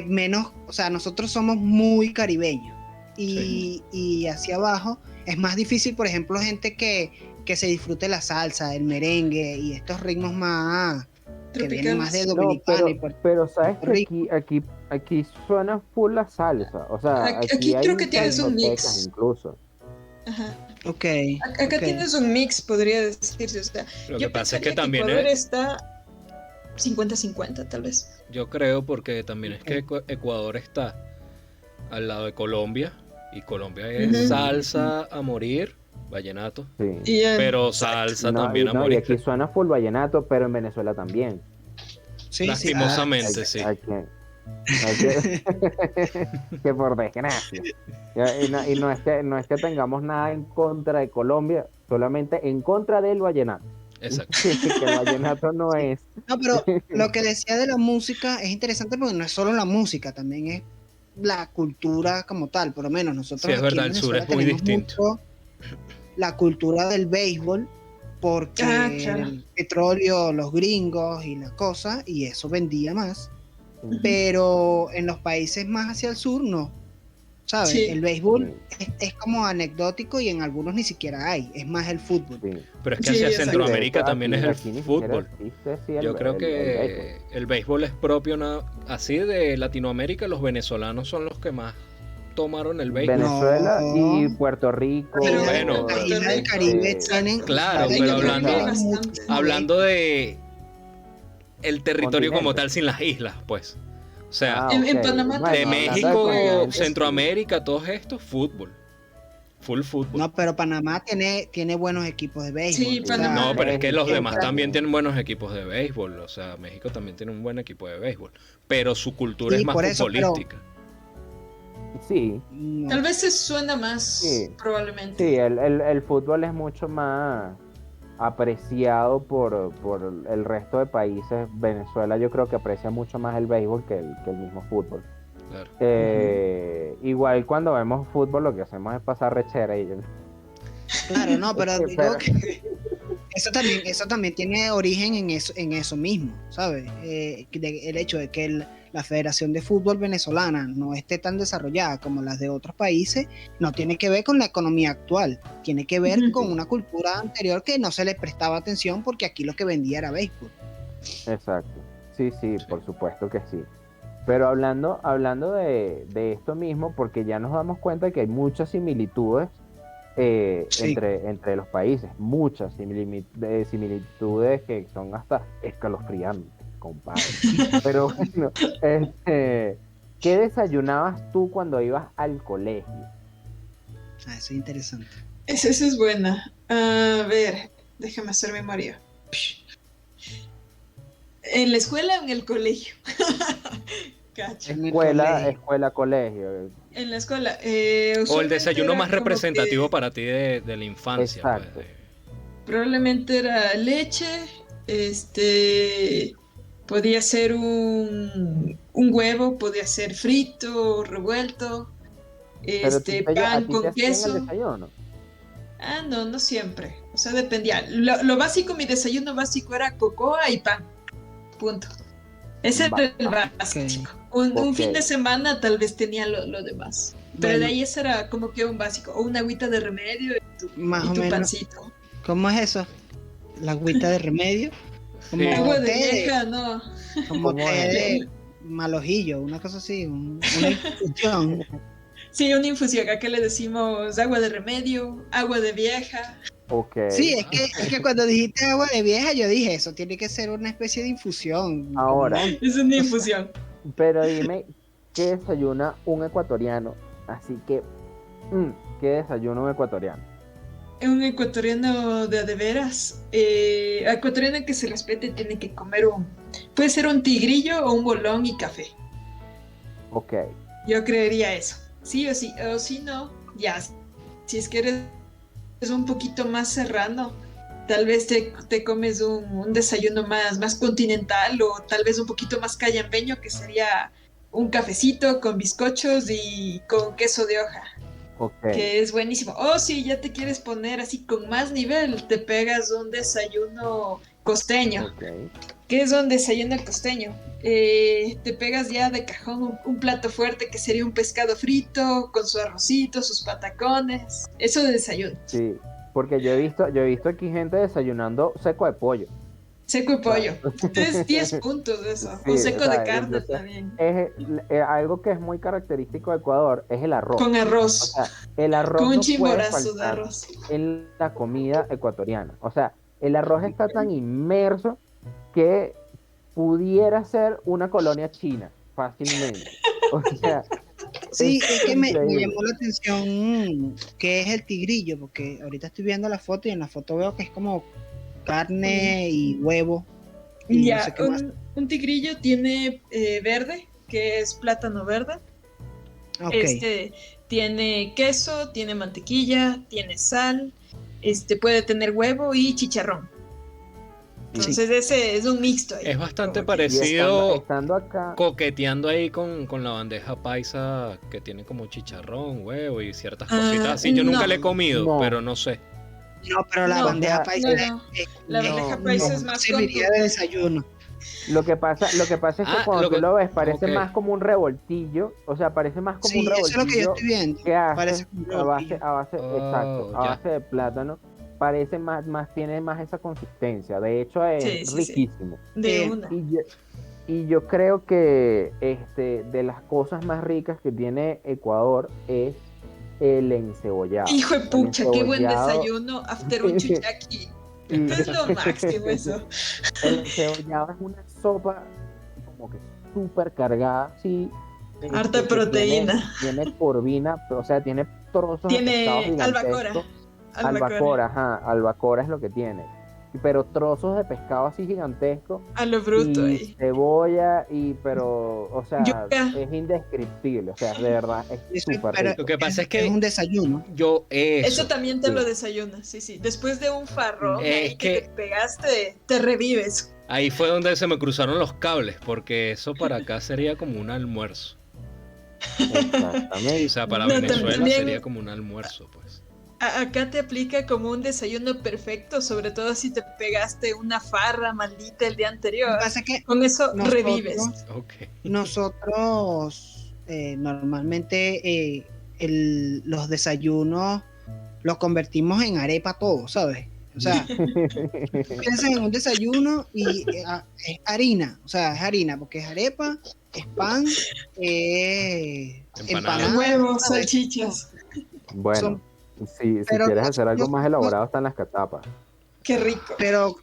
menos, o sea, nosotros somos muy caribeños, y hacia abajo es más difícil, por ejemplo, gente que se disfrute la salsa, el merengue y estos ritmos más que vienen más de Tropicales. No, Dominicana y pero sabes Puerto que Rico. aquí suena full la salsa. O sea, Aquí aquí creo hay que tienes un salsotecas mix. incluso. Ajá. Ok, Acá ok. tienes un mix, podría decirse. O sea, Lo que yo pasa es que pensaría que también Ecuador está 50-50, tal vez. yo creo porque también es que Ok. Ecuador está al lado de Colombia y Colombia es Ujú. salsa a morir, vallenato, Sí. Y pero exacto. salsa No, también a y morir. aquí suena full vallenato, pero en Venezuela también. Sí, sí. Lastimosamente, Hay, sí. hay que, hay que, que por desgracia. Y no es que tengamos nada en contra de Colombia, solamente en contra del vallenato. Exacto. Que el vallenato no Sí. es. No, pero lo que decía de la música es interesante porque no es solo la música, también es la cultura como tal. Por lo menos Sí, nosotros es aquí en verdad, el sur Venezuela es muy tenemos distinto. mucho la cultura del béisbol, porque Claro. el petróleo, los gringos y la cosa, y eso vendía más. Ujú. Pero en los países más hacia el sur no, ¿sabes? Sí. El béisbol Sí, es como anecdótico y en algunos ni siquiera hay, es más el fútbol. sí. Pero es que Sí, hacia exacto. Sí, de Centroamérica hecho, también es el aquí ni siquiera fútbol. existe sí, Yo creo el béisbol. que el béisbol es propio, así de Latinoamérica, los venezolanos son los que más tomaron el béisbol. Venezuela y No, Puerto Rico. Pero Bueno, en las Puerto islas del Rico, Caribe exacto. Claro, En pero el Caribe hay hablando, bastante. hablando de el territorio como Continente. tal sin las islas, pues. O sea, Ok. En Panamá de Bueno, también hablando de México, continente, Centroamérica, todos estos, fútbol. Full fútbol. No, pero Panamá tiene buenos equipos de béisbol. Sí, O sea, Panamá. No, pero es que los México demás también también. tienen buenos equipos de béisbol. O sea, México también tiene un buen equipo de béisbol. Pero su cultura sí, es más por eso, pero futbolística. Sí, no. Tal vez se suena más, Sí. probablemente. sí, el fútbol es mucho más apreciado por el resto de países. Venezuela yo creo que aprecia mucho más el béisbol que el mismo fútbol. Claro. Igual cuando vemos fútbol lo que hacemos es pasar rechera y Claro, no, pero digo Pero- que eso también tiene origen en eso mismo, ¿sabes? El hecho de que la Federación de Fútbol venezolana no esté tan desarrollada como las de otros países, no tiene que ver con la economía actual, tiene que ver Ujú. con una cultura anterior que no se le prestaba atención porque aquí lo que vendía era béisbol. Exacto. Sí, por supuesto que sí. Pero hablando de esto mismo, porque ya nos damos cuenta que hay muchas similitudes Sí. entre los países, muchas similitudes que son hasta escalofriantes, compadre. Pero bueno, ¿qué desayunabas tú cuando ibas al colegio? Eso es interesante. Esa es buena. A ver, déjame hacer memoria. ¿En la escuela o en el colegio? Cacho. En el Escuela, colegio. colegio. En la escuela. O el Usualmente desayuno era más como representativo que para ti de la infancia. Pues, Exacto. probablemente era leche. Podía ser un huevo, podía ser frito, revuelto. Pero a Pan ti te con hacían el queso. desayuno. Ah, no, no siempre. O sea, dependía. Lo básico, mi desayuno básico era cocoa y pan. Punto. Ese era el básico. Un Ok. fin de semana tal vez tenía lo demás. Pero Bueno, de ahí ese era como que un básico. O una agüita de remedio más y o tu menos. pancito. ¿Cómo es eso? La agüita de remedio. Como Sí. Agua de té vieja, no. como ¿Cómo té es? de malojillo, una cosa así, una infusión. Sí, una infusión. Acá le decimos agua de remedio, agua de vieja. Ok. Sí, es que cuando dijiste agua de vieja, yo dije, eso tiene que ser una especie de infusión. como Ahora, no, Es una infusión. pero dime, ¿qué desayuna un ecuatoriano? Así que, ¿qué desayuna un ecuatoriano? Un ecuatoriano de veras. Ecuatoriano que se respete tiene que comer puede ser un tigrillo o un bolón y café. Ok. Yo creería eso. Sí o sí. O si no, ya. Si es que eres un poquito más serrano, tal vez te comes un desayuno más continental o tal vez un poquito más callambeño, que sería un cafecito con bizcochos y con queso de hoja, Ok. que es buenísimo. O si ya te quieres poner así con más nivel, te pegas un desayuno costeño. Ok. ¿Qué es un desayuno costeño? Te pegas ya de cajón un plato fuerte que sería un pescado frito con su arrocito, sus patacones. Eso de desayuno. Sí. Porque yo he visto aquí gente desayunando seco de pollo. Seco y pollo. Claro. Es 10 puntos de eso. Sí, O seco o sea, de carne entonces, también. algo que es muy característico de Ecuador es el arroz. Con O arroz. sea, el arroz Con un no puede chimborazo de faltar arroz. en la comida ecuatoriana. O sea, el arroz está tan inmerso que pudiera ser una colonia china fácilmente. O sea, Sí, es que me increíble. llamó la atención que es el tigrillo, porque ahorita estoy viendo la foto y en la foto veo que es como carne y huevo. Y no Ya, sé qué más. un tigrillo tiene verde, que es plátano verde. Ok. Tiene queso, tiene mantequilla, tiene sal, puede tener huevo y chicharrón. Entonces ese es un mixto ahí. Es bastante Como que- Y parecido, estando acá, coqueteando ahí con la bandeja paisa que tiene como chicharrón, huevo y ciertas cositas así. Yo nunca no. le he comido, No. pero no sé. No, pero la No, bandeja o sea, paisa No, no. La No, bandeja paisa es no más serviría de desayuno. lo que pasa es que Ah, cuando lo tú que- lo ves parece ok. más como un revoltillo, o sea, parece más como un Sí, eso es lo que yo revoltillo estoy viendo. que Parece haces como un a base, revoltillo. exacto, a ya. base de plátano, parece tiene más esa consistencia, de hecho es Sí, sí, sí. riquísimo. de Sí. una. Y yo creo que de las cosas más ricas que tiene Ecuador es el encebollado. Hijo de El pucha, qué buen encebollado, desayuno after un chuchaqui. y- Es lo máximo eso. El encebollado es una sopa como que súper cargada, sí. Harta que proteína. Tiene corvina, o sea, tiene trozos de pescado Tiene albacora. gigantescos. Albacora, ajá, albacora es lo que tiene. Pero trozos de pescado así gigantescos A lo bruto y ahí. cebolla pero, o sea, Yuca. es indescriptible, o sea, de verdad, es Eso, súper pero rico. Lo que pasa es es que un desayuno. Eso también te sí. lo desayunas, sí, sí. Después de un farrón Es ahí que- que te pegaste, te revives. ahí fue donde se me cruzaron los cables, porque eso para acá sería como un almuerzo. Exactamente. O sea, para No, Venezuela también- sería como un almuerzo, pues. Acá te aplica como un desayuno perfecto, sobre todo si te pegaste una farra maldita el día Lo anterior. que pasa es que Con eso nosotros- revives. Ok. nosotros normalmente los desayunos los convertimos en arepa todo, ¿sabes? O sea, piensas en un desayuno y es harina, o sea, es harina, porque es arepa, es pan, Empanada. Huevos, salchichas. Bueno, Son- si pero quieres no- hacer algo no- más elaborado, están las cachapas. Qué rico. pero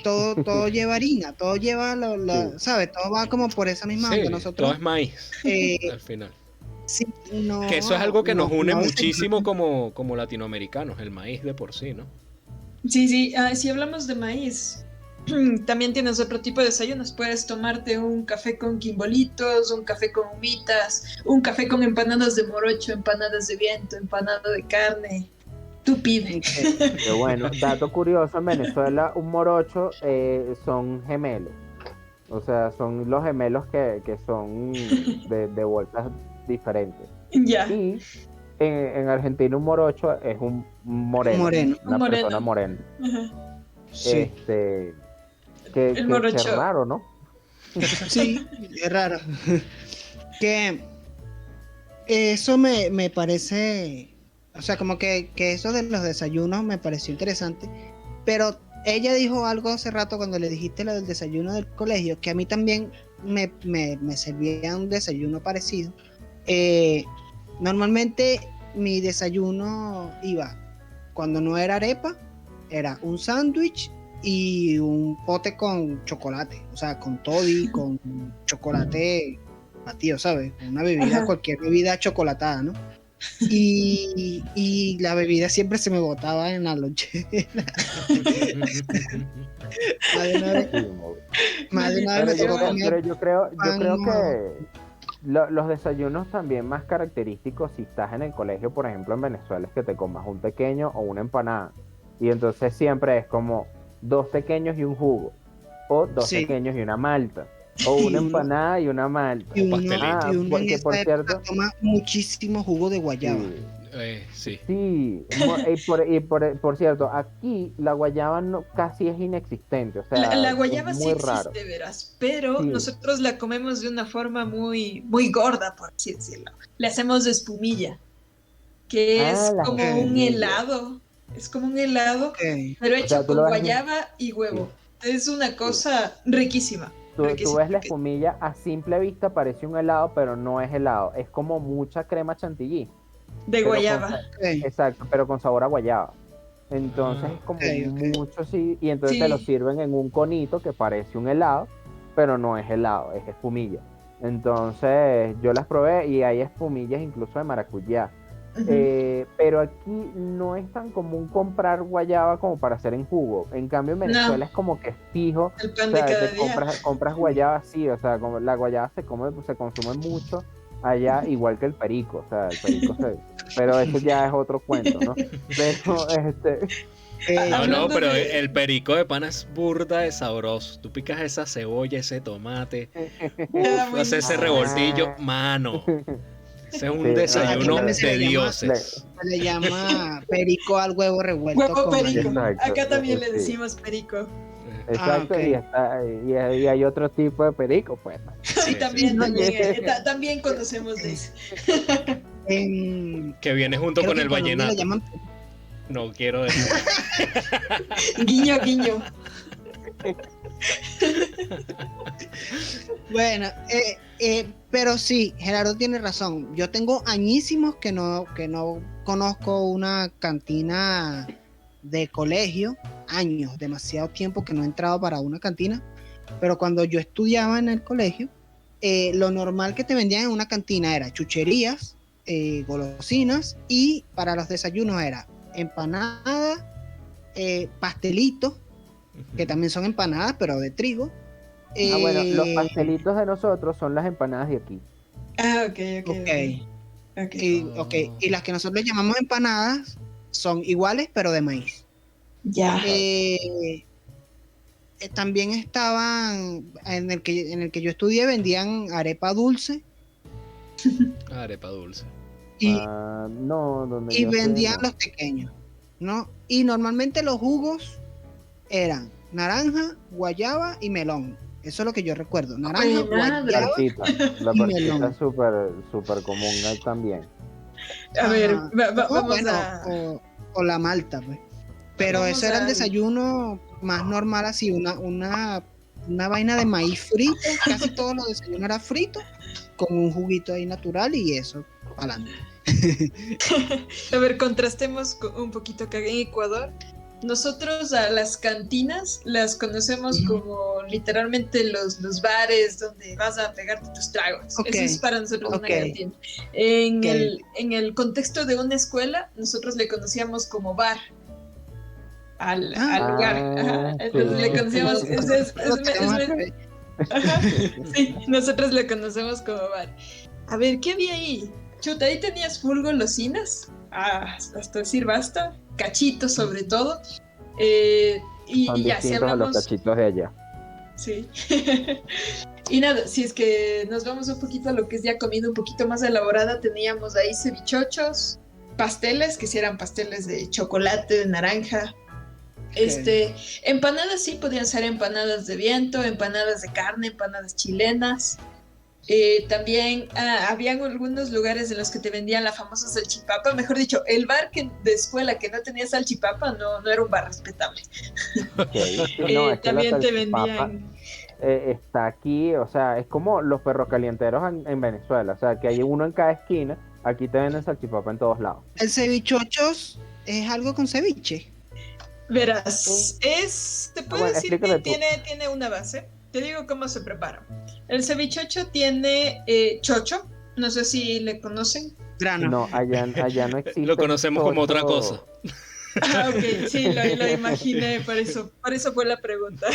todo lleva harina, todo lleva, Sí. ¿sabes? Todo va como por esa misma Sí, onda. todo Nosotros, es maíz eh, al final. sí, no, Que eso es algo que nos une no muchísimo como latinoamericanos, el maíz de por sí, ¿no? Sí, sí, si hablamos de maíz, también tienes otro tipo de desayunos. Puedes tomarte un café con quimbolitos, un café con humitas, un café con empanadas de morocho, empanadas de viento, empanada de carne. Tú pide. Pero bueno, dato curioso, en Venezuela un morocho son gemelos. O sea, son los gemelos que son de vueltas diferentes. Ya. Y en Argentina un morocho es un moreno, Moreno. una Un moreno. persona morena. Ajá. Sí, Que morocho. raro, ¿no? sí, es raro. Que eso me parece, o sea, como que eso de los desayunos me pareció interesante, pero ella dijo algo hace rato cuando le dijiste lo del desayuno del colegio, que a mí también me servía un desayuno parecido. Normalmente mi desayuno iba, cuando no era arepa, era un sándwich y un pote con chocolate, o sea, con toddy, con chocolate batido, ¿sabes? Una bebida, Ajá. cualquier bebida chocolatada, ¿no? Y la bebida siempre se me botaba en la lonchera. Más de una vez me Pero tocó comer yo creo pan, que los desayunos también más característicos, si estás en el colegio, por ejemplo en Venezuela, es que te comas un pequeño o una empanada. Y entonces siempre es como 2 pequeños y un jugo, o 2 Sí. pequeños y una malta, o una uno- empanada y una malta. y uno, pastelito. y uno en porque esa por época cierto, toma muchísimo jugo de guayaba. sí, Sí. por cierto, aquí la guayaba casi es inexistente, o sea, La es guayaba sí muy existe, raro. verás, pero Sí. nosotros la comemos de una forma muy, muy gorda, por así decirlo. Le hacemos de espumilla, que es La como un espumilla. helado. Es como un helado, Ok. pero O hecho sea, tú con lo ves guayaba y huevo. Es una cosa riquísima. Tú riquísima, ves la riquísima. espumilla, a simple vista parece un helado, pero no es helado, es como mucha crema chantilly. De pero guayaba. Ok. Exacto, pero con sabor a guayaba. Entonces Ah, es como ok. mucho, sí, y entonces Sí. te lo sirven en un conito que parece un helado, pero no es helado, es espumilla. Entonces yo las probé y hay espumillas incluso de maracuyá. Ujú. Pero aquí no es tan común comprar guayaba como para hacer en jugo. En cambio en Venezuela No. es como que es fijo. El pan O de sea, cada te día. compras guayaba, sí, o sea, como la guayaba se consume mucho allá, igual que el perico, o sea, el perico pero eso ya es otro cuento, ¿no? Pero No, Hablando no, pero de- el perico de pana es burda de sabroso. Tú picas esa cebolla, ese tomate, Queda uf, muy haces ese Ah. revoltillo, mano. Ese es un Sí, desayuno aquí se de le llama- dioses. Se le llama perico al huevo revuelto Huevo con perico. harina. Exacto, Acá también le sí. decimos perico. exacto, ok. y hay otro tipo de perico, pues. Sí, Sí, también, sí. también conocemos de eso. Que viene junto Creo con que el en Colombia le vallenato. llaman- No quiero decir. Guiño, guiño. Bueno, pero sí, Gerardo tiene razón. Yo tengo añísimos que no conozco una cantina de colegio, años, demasiado tiempo que no he entrado para una cantina, pero cuando yo estudiaba en el colegio, lo normal que te vendían en una cantina era chucherías, golosinas, y para los desayunos era empanada, pastelitos, que también son empanadas, pero de trigo. Bueno, los pastelitos de nosotros son las empanadas de aquí. Ah, ok. Ok. Y las que nosotros llamamos empanadas son iguales, pero de maíz. Ya. También estaban, en el que yo estudié, vendían arepa dulce Arepa dulce. y, No, donde y yo estoy, vendían no. los pequeños, ¿no? Y normalmente los jugos eran naranja, guayaba y melón. Eso es lo que yo recuerdo. Naranja, Buena, guayaba. Parchita, la y parchita melón. es súper común ahí también. A ver, Ajá. vamos Bueno, a... o la malta, pues. Pero Vamos eso era el a- desayuno más normal, así, una una vaina de maíz frito, casi todo lo desayuno era frito, con un juguito ahí natural y eso, adelante. A ver, contrastemos un poquito acá en Ecuador. Nosotros a las cantinas las conocemos como literalmente los bares donde vas a pegarte tus tragos. Okay. Eso es para nosotros una Okay. cantina. Okay. En el contexto de una escuela, nosotros le conocíamos como bar al lugar. Ajá. Entonces sí. le conocíamos. Ajá. Sí, nosotros le conocemos como bar. A ver, ¿qué había ahí? Chuta, ahí tenías full golosinas. Hasta decir basta. Cachitos sobre todo. Y Son ya, si distintos a los hablamos. cachitos de allá. Sí. Y nada, si es que nos vamos un poquito a lo que es ya comida un poquito más elaborada, teníamos ahí cevichochos, pasteles, que si eran pasteles de chocolate, de naranja. Empanadas sí podían ser empanadas de viento, empanadas de carne, empanadas chilenas. También habían algunos lugares en los que te vendían la famosa salchipapa. Mejor dicho, el bar de escuela que no tenía salchipapa no era un bar respetable. Okay. Sí, no, es que la También te salchipapa, vendían. está aquí, o sea, es como los perros calienteros en Venezuela, o sea, que hay uno en cada esquina, aquí te venden salchipapa en todos lados. El cevichochos es algo con ceviche. Verás, te puedo bueno, decir explícame que tú. tiene una base. Te digo cómo se prepara. El cevichocho tiene chocho, no sé si le conocen. Grano. No, allá no existe. Lo conocemos como otra chocho. cosa. Ok, sí, lo imaginé, por eso fue la pregunta.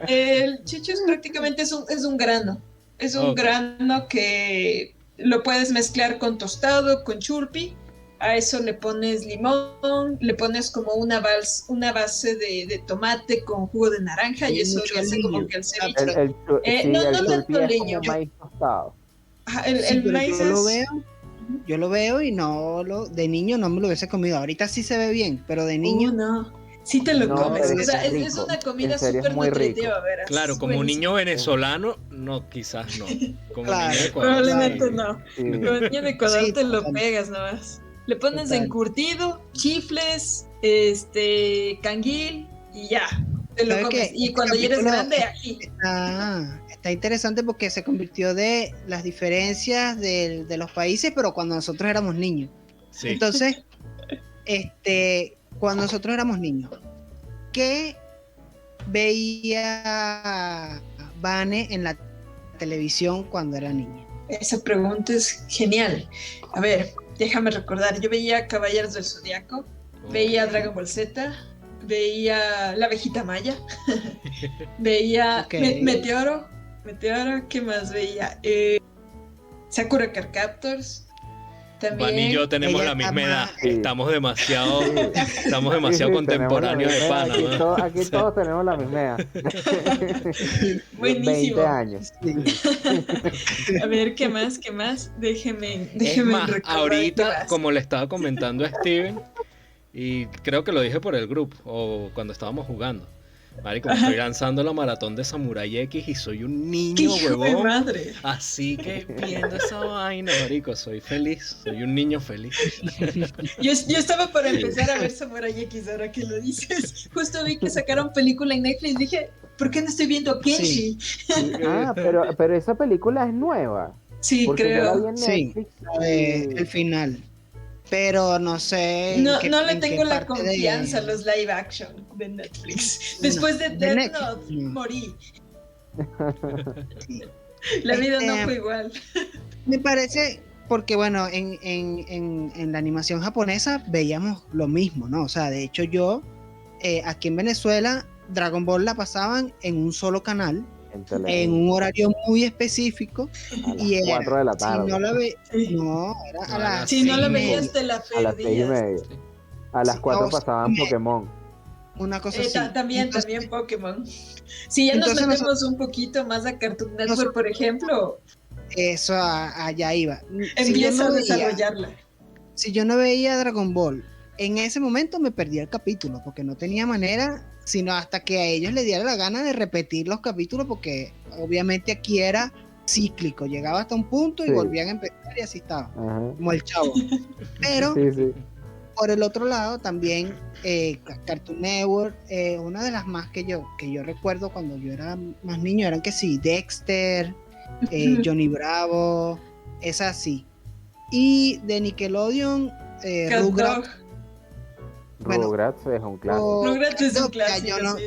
El chocho prácticamente es un grano. Es un Ok. grano que lo puedes mezclar con tostado, con churpi. A eso le pones limón, le pones como una base de tomate con jugo de naranja y eso le hace como que el ceviche. Sí, no el tanto chulpi es leño. como maíz tostado. Ajá, Sí, el pero maíz yo lo veo y de niño no me lo hubiese comido. Ahorita sí se ve bien, pero de niño no. Sí te lo No, comes. pero O sea, es es rico. una comida En serio, es súper muy rico. nutritiva, verás. Claro, como Buenísimo. niño venezolano, no, quizás no. Como Claro, niño de Ecuador, Probablemente sí. no. Sí. Como niño de Ecuador Sí, te lo total. pegas nomás. Le pones Total. encurtido, chifles, canguil y ya. Te lo ¿Sabe comes. qué? Y Este cuando ya eres capítulo grande, aquí. está interesante porque se convirtió de las diferencias de los países, pero cuando nosotros éramos niños. Sí. Entonces, cuando nosotros éramos niños, ¿qué veía Vane en la televisión cuando era niña? Esa pregunta es genial. A ver, déjame recordar. Yo veía Caballeros del Zodiaco, veía Dragon Ball Z, veía La Abejita Maya, veía Ok. Meteoro, ¿qué más veía? Sakura Card Captors, Van también. y yo tenemos Ella la misma está edad. más- Sí. Estamos demasiado Sí, contemporáneos tenemos la de misma pana, edad. ¿no? Aquí todos tenemos la misma edad. Buenísimo. 20 años. A ver, ¿qué más? Déjeme Es más, recordar qué ahorita, más. como le estaba comentando a Steven, y creo que lo dije por el grupo, o cuando estábamos jugando, marico, me estoy lanzando la maratón de Samurai X y soy un ¡Qué niño, hijo de huevón. madre! Así que viendo esa vaina, marico, soy feliz, soy un niño feliz. Yo estaba por empezar a ver Samurai X ahora que lo dices. Justo vi que sacaron película en Netflix y dije, ¿por qué no estoy viendo Kenshi? Ah, pero esa película es nueva. Sí, Porque yo la vi creo. en Sí, Netflix. el final. Pero no sé. No, en qué- no le en qué tengo la parte confianza a los live action de Netflix. Después de de Death Netflix, Note, no. morí. Sí. La vida no fue igual. Me parece, porque bueno, en la animación japonesa veíamos lo mismo, ¿no? O sea, de hecho yo, aquí en Venezuela, Dragon Ball la pasaban en un solo canal, En en Televen, un horario muy específico, a las y era, 4 de la si tarde. no la ve, Sí. no, era a No, a las las Si no lo 6:30. veías, te la A las 6:30. perdías. A las Sí, 4 o sea, pasaban Pokémon. Una cosa así. También Entonces, Pokémon. Si ya nos entonces metemos un poquito más a Cartoon Network, nosotros- por ejemplo, eso allá iba. empieza a veía- desarrollarla. si yo no veía Dragon Ball, en ese momento me perdía el capítulo, porque no tenía manera, sino hasta que a ellos les diera la gana de repetir los capítulos, porque obviamente aquí era cíclico, llegaba hasta un punto y Sí. volvían a empezar y así estaba, Ajá. como el chavo. Pero Sí, sí. por el otro lado, también Cartoon Network, una de las más que yo recuerdo cuando yo era más niño, eran que sí, Dexter, Johnny Bravo, esas sí. Y de Nickelodeon, Rugrats. Bueno, Rugrats es un clásico. Rugrats es un ya clásico, sí.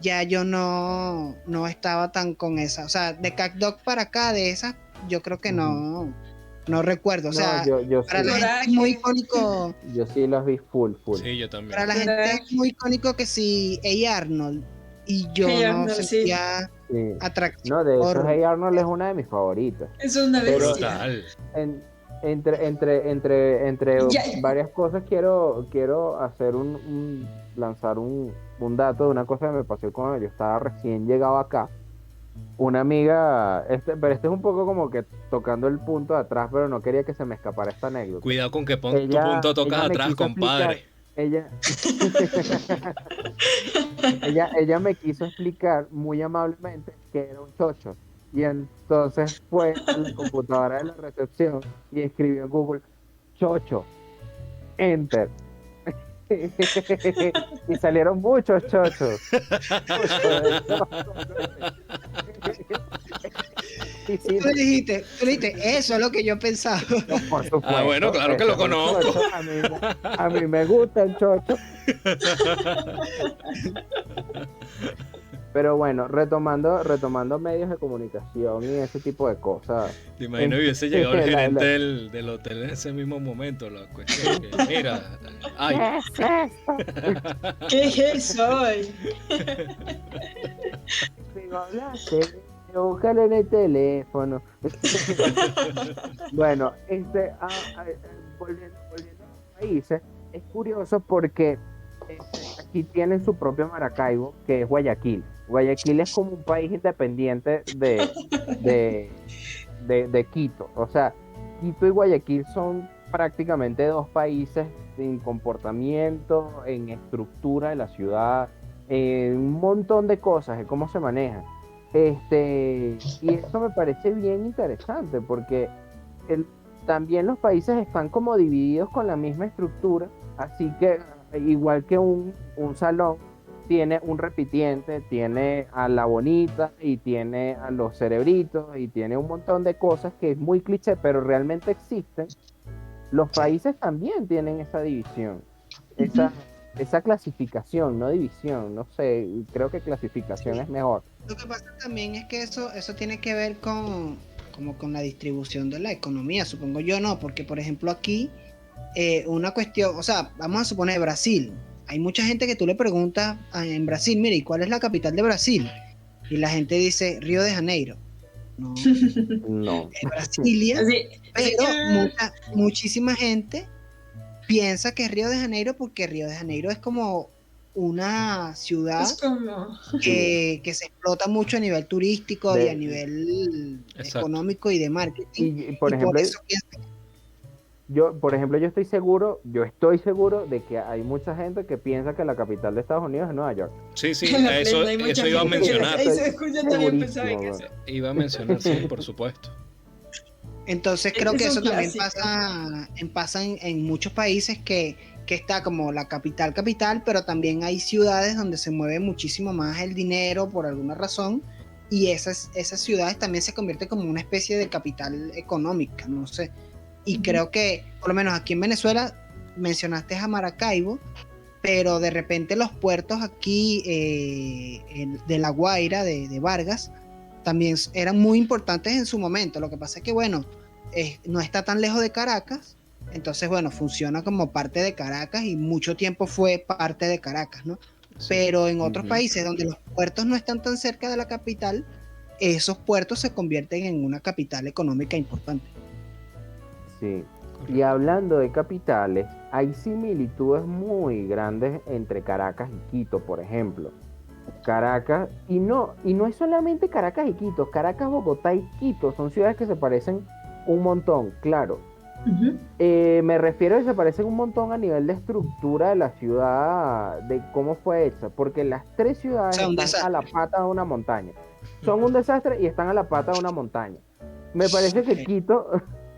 Ya yo no estaba tan con esa. O sea, de Cat Dog para acá, de esas, yo creo que no recuerdo. O sea, yo para sí, la gente es muy icónico. yo sí las vi full. Sí, yo también. Para la gente es muy icónico que si Hey Arnold. Y yo Hey no Arnold, sentía Sí. atractivo. No, de hecho, Hey Arnold es una de mis favoritas. Es una Pero- bestia. Brutal. Entre Ya. varias cosas quiero hacer lanzar un dato de una cosa que me pasó cuando yo estaba recién llegado acá. Una amiga, pero este es un poco como que tocando el punto de atrás, pero no quería que se me escapara esta anécdota. Cuidado con que tu Ella- punto tocas ella me atrás, quiso compadre. Ella ella me quiso explicar muy amablemente que era un chocho. Y entonces fue a la computadora de la recepción y escribió en Google chocho, enter. Y salieron muchos chochos. Y sí, Tú le dijiste, eso es lo que yo pensaba. no, por supuesto, Ah, bueno, claro que ese lo es un conozco. chocho. A mí me gusta el chocho. Pero bueno, retomando medios de comunicación y ese tipo de cosas. Te imagino que hubiese llegado el La- gerente la- del hotel en ese mismo momento. La cuestión que, mira, ay, ¿Qué es hoy? Digo, hablaste, búscalo en el teléfono. Bueno, volviendo a los países, es curioso porque aquí tienen su propio Maracaibo, que es Guayaquil. Guayaquil es como un país independiente de Quito. O sea, Quito y Guayaquil son prácticamente dos países en comportamiento, en estructura de la ciudad, en un montón de cosas, de cómo se manejan. Y eso me parece bien interesante porque también los países están como divididos con la misma estructura, así que igual que un salón tiene un repitiente, tiene a la bonita y tiene a los cerebritos y tiene un montón de cosas que es muy cliché, pero realmente existen. Los países también tienen esa división, esa clasificación, no división, no sé, creo que clasificación es mejor. Lo que pasa también es que eso tiene que ver con la distribución de la economía, supongo yo, no, porque por ejemplo aquí una cuestión, o sea, vamos a suponer Brasil. Hay mucha gente que tú le preguntas en Brasil, mire, ¿y cuál es la capital de Brasil? Y la gente dice Río de Janeiro. No, No. es Brasilia, pero muchísima gente piensa que es Río de Janeiro porque Río de Janeiro es como una ciudad Es como... que se explota mucho a nivel turístico y a nivel Exacto. económico y de marketing. Y por ejemplo, eso piensan yo estoy seguro de que hay mucha gente que piensa que la capital de Estados Unidos es Nueva York. sí, en la eso plena hay mucha iba a gente. mencionar. Ahí se escucha, también pensaba en eso. Iba a mencionar, sí, por supuesto. Entonces creo que Es eso un también clásico. pasa en muchos países que está como la capital, pero también hay ciudades donde se mueve muchísimo más el dinero por alguna razón y esas ciudades también se convierten como una especie de capital económica, no sé. Y creo que, por lo menos aquí en Venezuela, mencionaste a Maracaibo, pero de repente los puertos aquí de La Guaira, de Vargas, también eran muy importantes en su momento. Lo que pasa es que, bueno, no está tan lejos de Caracas, entonces, bueno, funciona como parte de Caracas y mucho tiempo fue parte de Caracas, ¿no? Sí. Pero en otros Ujú. países donde los puertos no están tan cerca de la capital, esos puertos se convierten en una capital económica importante. Sí. Y hablando de capitales, hay similitudes muy grandes entre Caracas y Quito, por ejemplo. Caracas, y no es solamente Caracas y Quito, Caracas, Bogotá y Quito son ciudades que se parecen un montón, claro. Ujú. Me refiero a que se parecen un montón a nivel de estructura de la ciudad, de cómo fue hecha, porque las tres ciudades O sea, un están desastre. a la pata de una montaña. Son un desastre y están a la pata de una montaña. Me parece que Ok. Quito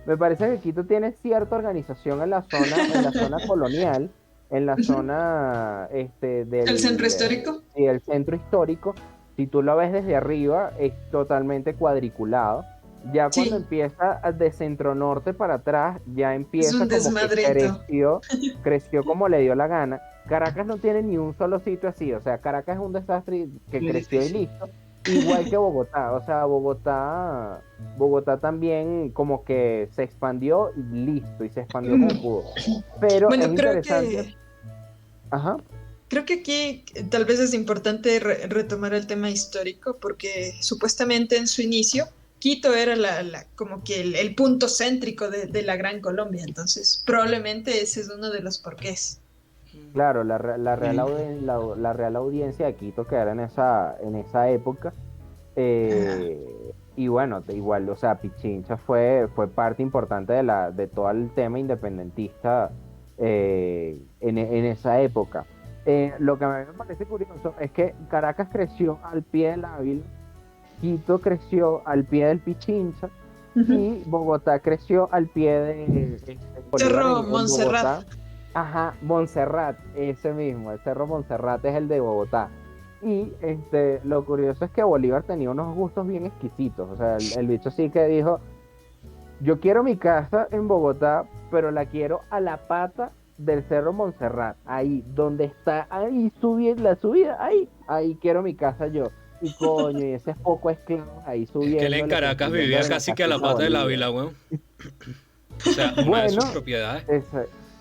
Me parece que Quito tiene cierta organización en la zona colonial, en la zona El centro histórico. sí, el centro histórico. Si tú lo ves desde arriba, es totalmente cuadriculado. Ya cuando Sí, empieza de centro norte para atrás, ya es empieza un como que desmadrito. creció como le dio la gana. Caracas no tiene ni un solo sitio así, o sea, Caracas es un desastre que Muy creció y difícil. listo. Igual que Bogotá, o sea, Bogotá también como que se expandió y listo, y se expandió como Mm, pudo. Pero es Bueno, interesante, ajá, creo que aquí tal vez es importante retomar el tema histórico porque supuestamente en su inicio Quito era como que el punto céntrico de la Gran Colombia, entonces probablemente ese es uno de los porqués. claro, Bien. la Real Audiencia de Quito que era en esa época. Ajá. Y bueno, igual, o sea, Pichincha fue parte importante de todo el tema independentista en esa época. Lo que a mí me parece curioso es que Caracas creció al pie del Ávila, Quito creció al pie del Pichincha Ujú. y Bogotá creció al pie de Bolívar Cerro en Montserrat. Bogotá. Ajá, Montserrat, ese mismo, el Cerro Montserrat es el de Bogotá. Y lo curioso es que Bolívar tenía unos gustos bien exquisitos. O sea, el bicho sí que dijo, yo quiero mi casa en Bogotá, pero la quiero a la pata del Cerro Montserrat, ahí, donde está, ahí la subida, ahí quiero mi casa yo. Y coño, y ese poco esclavos ahí Es que él en subiéndole, Caracas construyéndole vivía la casi que a la casita a pata del Bolívar. Ávila, weón. O sea, una de sus Bueno, propiedades. es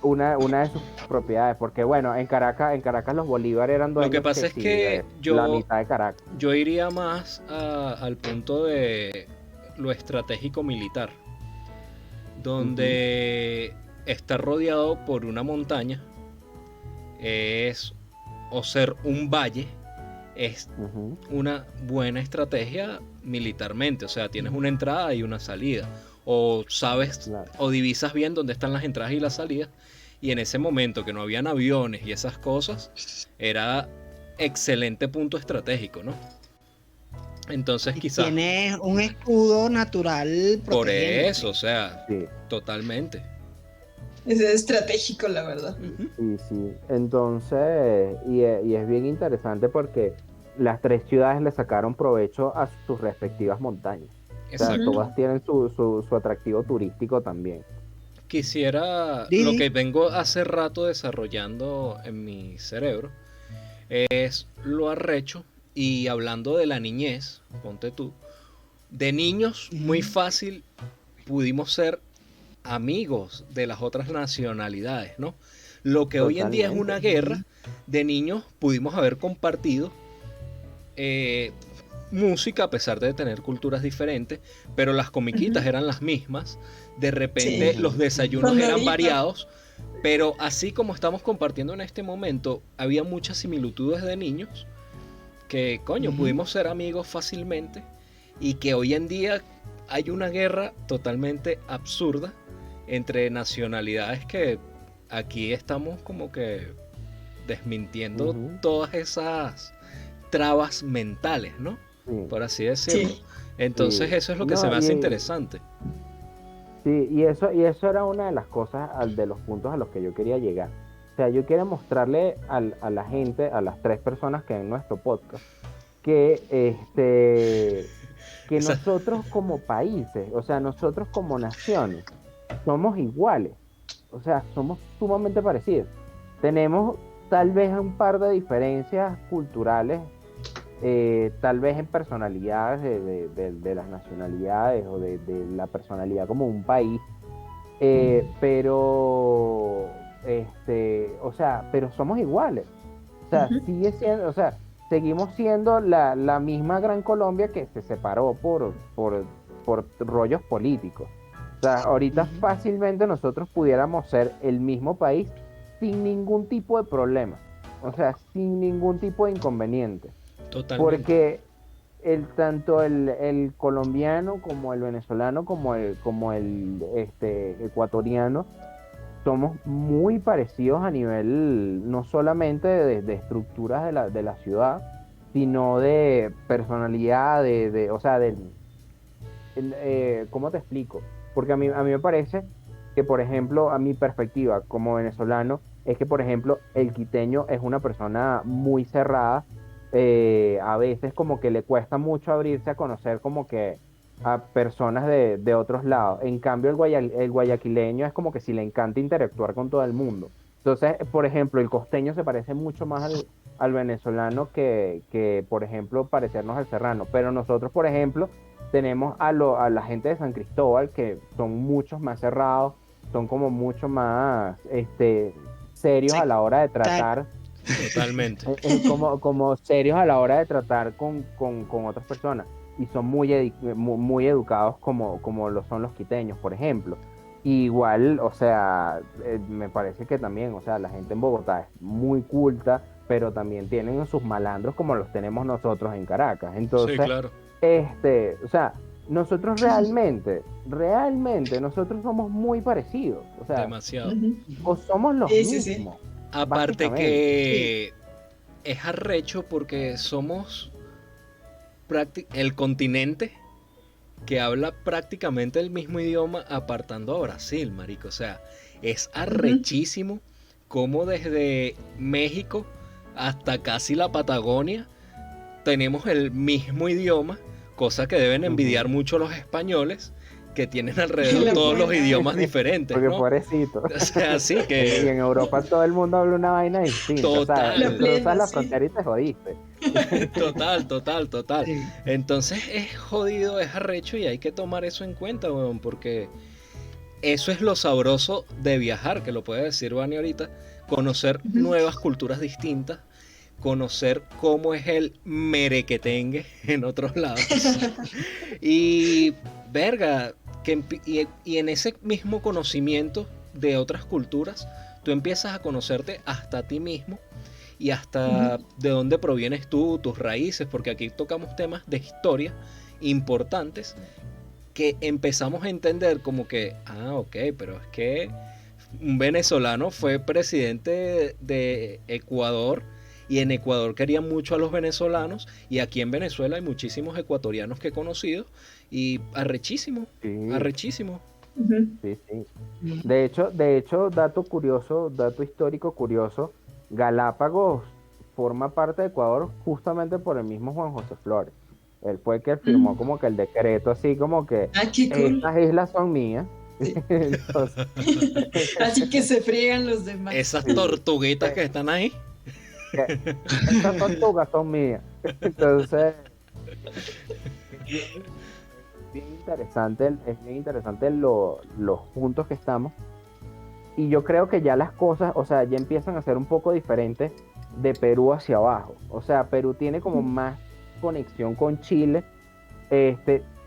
una de sus propiedades, porque bueno, en Caracas los Bolívar eran Lo que dueños que pasa es sí, de que la yo, mitad de Caracas. yo iría más al punto de lo estratégico militar, Ujú, donde está rodeado por una montaña, es o ser un valle, es ujú, una buena estrategia militarmente, o sea, tienes una entrada y una salida, o sabes claro. o divisas bien dónde están las entradas y las salidas, y en ese momento que no habían aviones y esas cosas, era excelente punto estratégico, ¿no? Entonces Y quizás tiene un escudo natural por eso, o protegiéndote. sea, Sí, totalmente. Es estratégico, la verdad. Ujú. sí, sí. Entonces, y es bien interesante porque las tres ciudades le sacaron provecho a sus respectivas montañas. O sea, Exacto. Ujú. todas tienen su atractivo turístico también. Quisiera, lo Didi, que vengo hace rato desarrollando en mi cerebro, es lo arrecho y hablando de la niñez, ponte tú, de niños muy ujú, fácil pudimos ser amigos de las otras nacionalidades, ¿no? Lo que hoy en día es una Totalmente. guerra, ujú, de niños pudimos haber compartido eh, música a pesar de tener culturas diferentes, pero las comiquitas Ujú. eran las mismas, de repente Sí. los Ujú, desayunos eran Condorito. variados, pero así como estamos compartiendo en este momento, había muchas similitudes de niños que, coño, ujú. pudimos ser amigos fácilmente y que hoy en día hay una guerra totalmente absurda entre nacionalidades que aquí estamos como que desmintiendo ujú, todas esas trabas mentales, ¿no? sí, Por así decirlo. Sí. Entonces sí. eso es lo que se No, me hace interesante. sí, y eso era una de las cosas, de los puntos a los que yo quería llegar. O sea, yo quiero mostrarle a la gente, a las tres personas que ven nuestro podcast, que, que Esa, nosotros como países, o sea, nosotros como naciones, somos iguales. O sea, somos sumamente parecidos. Tenemos tal vez un par de diferencias culturales, tal vez en personalidades de las nacionalidades o de la personalidad como un país, pero, o sea, pero somos iguales. O sea, Ujú. sigue siendo, o sea, seguimos siendo la misma Gran Colombia que se separó por rollos políticos. O sea, ahorita Ujú. fácilmente nosotros pudiéramos ser el mismo país sin ningún tipo de problema. O sea, sin ningún tipo de inconveniente. totalmente. Porque tanto el colombiano como el venezolano como el ecuatoriano somos muy parecidos a nivel no solamente de estructuras de la ciudad, sino de personalidad, o sea, ¿cómo te explico? porque a mí me parece que, por ejemplo, a mi perspectiva como venezolano, es que, por ejemplo, el quiteño es una persona muy cerrada, a veces como que le cuesta mucho abrirse a conocer como que a personas de otros lados. En cambio, el guayaquileño es como que si le encanta interactuar con todo el mundo. Entonces, por ejemplo, el costeño se parece mucho más al venezolano que, por ejemplo, parecernos al serrano. Pero nosotros, por ejemplo, tenemos a la gente de San Cristóbal que son muchos más cerrados, son como mucho más serios a la hora de tratar, Totalmente. como serios a la hora de tratar con otras personas y son muy educados como lo son los quiteños, por ejemplo. Igual, o sea, me parece que también, o sea, la gente en Bogotá es muy culta, pero también tienen sus malandros como los tenemos nosotros en Caracas. Sí, Entonces, claro. o sea, nosotros realmente, nosotros somos muy parecidos, o sea, Demasiado. o somos los Sí, sí, sí. mismos. Aparte básicamente. que es arrecho porque somos el continente que habla prácticamente el mismo idioma apartando a Brasil, marico. O sea, es arrechísimo como desde México hasta casi la Patagonia tenemos el mismo idioma, cosa que deben envidiar mucho los españoles, que tienen alrededor La todos los buena. idiomas diferentes, Porque ¿no? pobrecito. O sea, sí Y en que Europa todo el mundo habla una vaina distinta. Total. O sea, La cruzas plena, la sí. frontera y te jodiste. total. Sí. Entonces es jodido, es arrecho y hay que tomar eso en cuenta, weón, porque eso es lo sabroso de viajar, que lo puede decir Vani ahorita, conocer nuevas culturas distintas, conocer cómo es el merequetengue en otros lados. Y, verga, y en ese mismo conocimiento de otras culturas, tú empiezas a conocerte hasta a ti mismo y hasta de dónde provienes tú, tus raíces, porque aquí tocamos temas de historia importantes que empezamos a entender como que, ok, pero es que un venezolano fue presidente de Ecuador y en Ecuador querían mucho a los venezolanos y aquí en Venezuela hay muchísimos ecuatorianos que he conocido y arrechísimo, Sí. arrechísimo. Sí. De hecho, dato curioso, dato histórico curioso, Galápagos forma parte de Ecuador justamente por el mismo Juan José Flores. Él fue el que firmó como que el decreto así como que Ah, qué cool. estas islas son mías. Sí. Entonces, Así que se friegan los demás. Esas Sí. tortuguitas que están ahí. estas tortugas son mías. Entonces, es bien interesante los puntos que estamos. Y yo creo que ya las cosas, o sea, ya empiezan a ser un poco diferentes de Perú hacia abajo. O sea, Perú tiene como más conexión con Chile.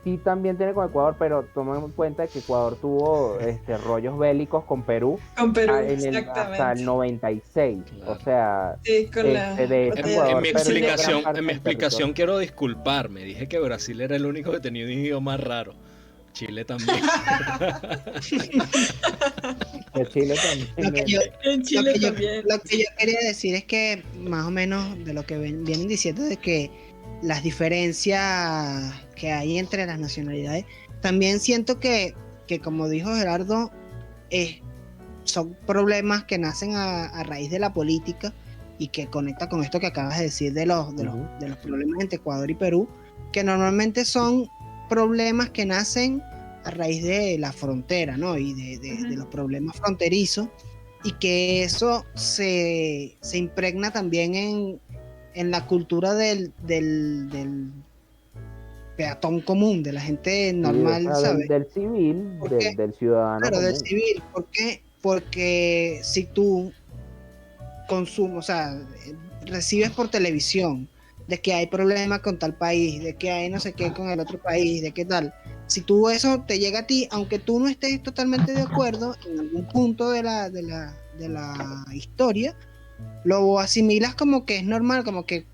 Sí también tiene con Ecuador, pero toma en cuenta que Ecuador tuvo rollos bélicos con Perú Con Perú, hasta el exactamente. 96. Claro. O sea, Sí, con la de hecho, batalla Ecuador En mi perdió gran explicación, parte en mi del explicación quiero disculparme. Dije que Brasil era el único que tenía un idioma raro. Chile también. de Chile Lo que también. yo, en Chile lo que yo- también. lo que yo quería decir es que más o menos de lo que vienen diciendo de que las diferencias que hay entre las nacionalidades, también siento que como dijo Gerardo, son problemas que nacen a raíz de la política y que conecta con esto que acabas de decir de los problemas entre Ecuador y Perú, que normalmente son problemas que nacen a raíz de la frontera, ¿no? Y de los problemas fronterizos, y que eso se impregna también en la cultura del peatón común, de la gente normal, Sí, o sea, ¿sabes? del civil, ¿Por qué? del ciudadano Claro, del común. civil. ¿Por qué? Porque si tú consumes, o sea, recibes por televisión de que hay problemas con tal país, de que hay no sé qué con el otro país, de qué tal. Si tú eso te llega a ti, aunque tú no estés totalmente de acuerdo en algún punto de la historia, lo asimilas como que es normal, como que,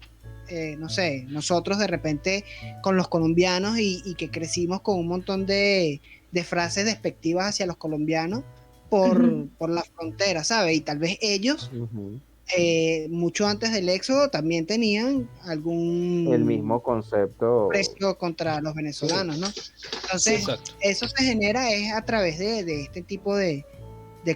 no sé, nosotros de repente con los colombianos y que crecimos con un montón de frases despectivas hacia los colombianos por la frontera, ¿sabes? Y tal vez ellos mucho antes del éxodo también tenían El mismo concepto. precio contra los venezolanos, ¿no? Entonces, Exacto. eso se genera es a través de este tipo de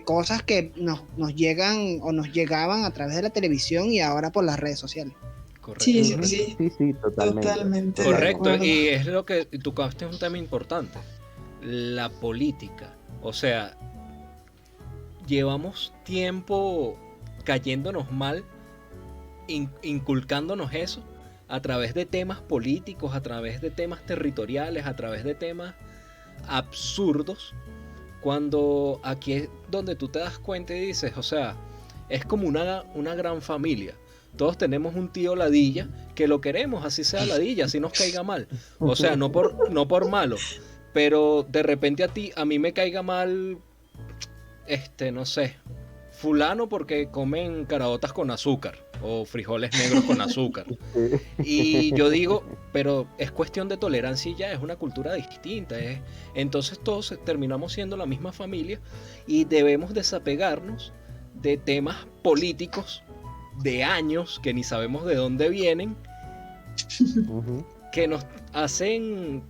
cosas que nos llegan o nos llegaban a través de la televisión y ahora por las redes sociales. Correcto. Sí. Sí, totalmente. Totalmente. de Correcto, acuerdo. y es lo que tú tocaste, es un tema importante, la política. O sea, llevamos tiempo cayéndonos mal, inculcándonos eso a través de temas políticos, a través de temas territoriales, a través de temas absurdos, cuando aquí es donde tú te das cuenta y dices, o sea, es como una gran familia. Todos tenemos un tío ladilla que lo queremos, así sea ladilla, así nos caiga mal. O sea, no por malo, pero de repente a mí me caiga mal, no sé, fulano porque comen caraotas con azúcar o frijoles negros con azúcar. Y yo digo, pero es cuestión de tolerancia y ya, es una cultura distinta. Entonces todos terminamos siendo la misma familia y debemos desapegarnos de temas políticos de años que ni sabemos de dónde vienen, que nos hacen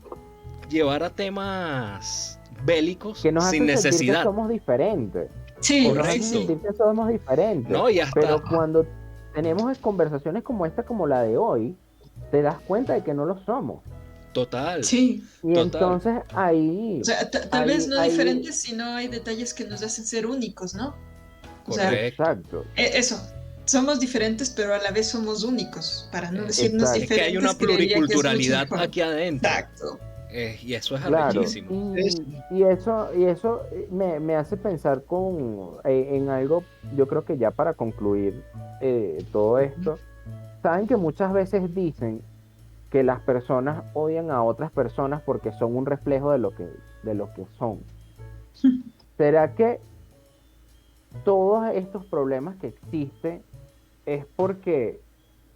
llevar a temas bélicos Que nos sin hacen sentir necesidad. que somos diferentes. Sí, Nos hacen Correcto. sentir que somos diferentes. No, y hasta Pero cuando tenemos conversaciones como esta, como la de hoy, te das cuenta de que no lo somos. total. sí. Y Total. entonces ahí... O sea, tal Ahí- vez no ahí- diferentes, sino hay detalles que nos hacen ser únicos, ¿no? O sea, Correcto. Exacto. Eso. Somos diferentes, pero a la vez somos únicos. Para no decirnos Exacto. Es diferentes. que hay una creería que es mucho pluriculturalidad mejor. aquí adentro. Exacto. Y eso es Claro, arrechísimo. y eso me hace pensar en algo, yo creo que ya para concluir todo esto, saben que muchas veces dicen que las personas odian a otras personas porque son un reflejo de lo que son. ¿Será que todos estos problemas que existen es porque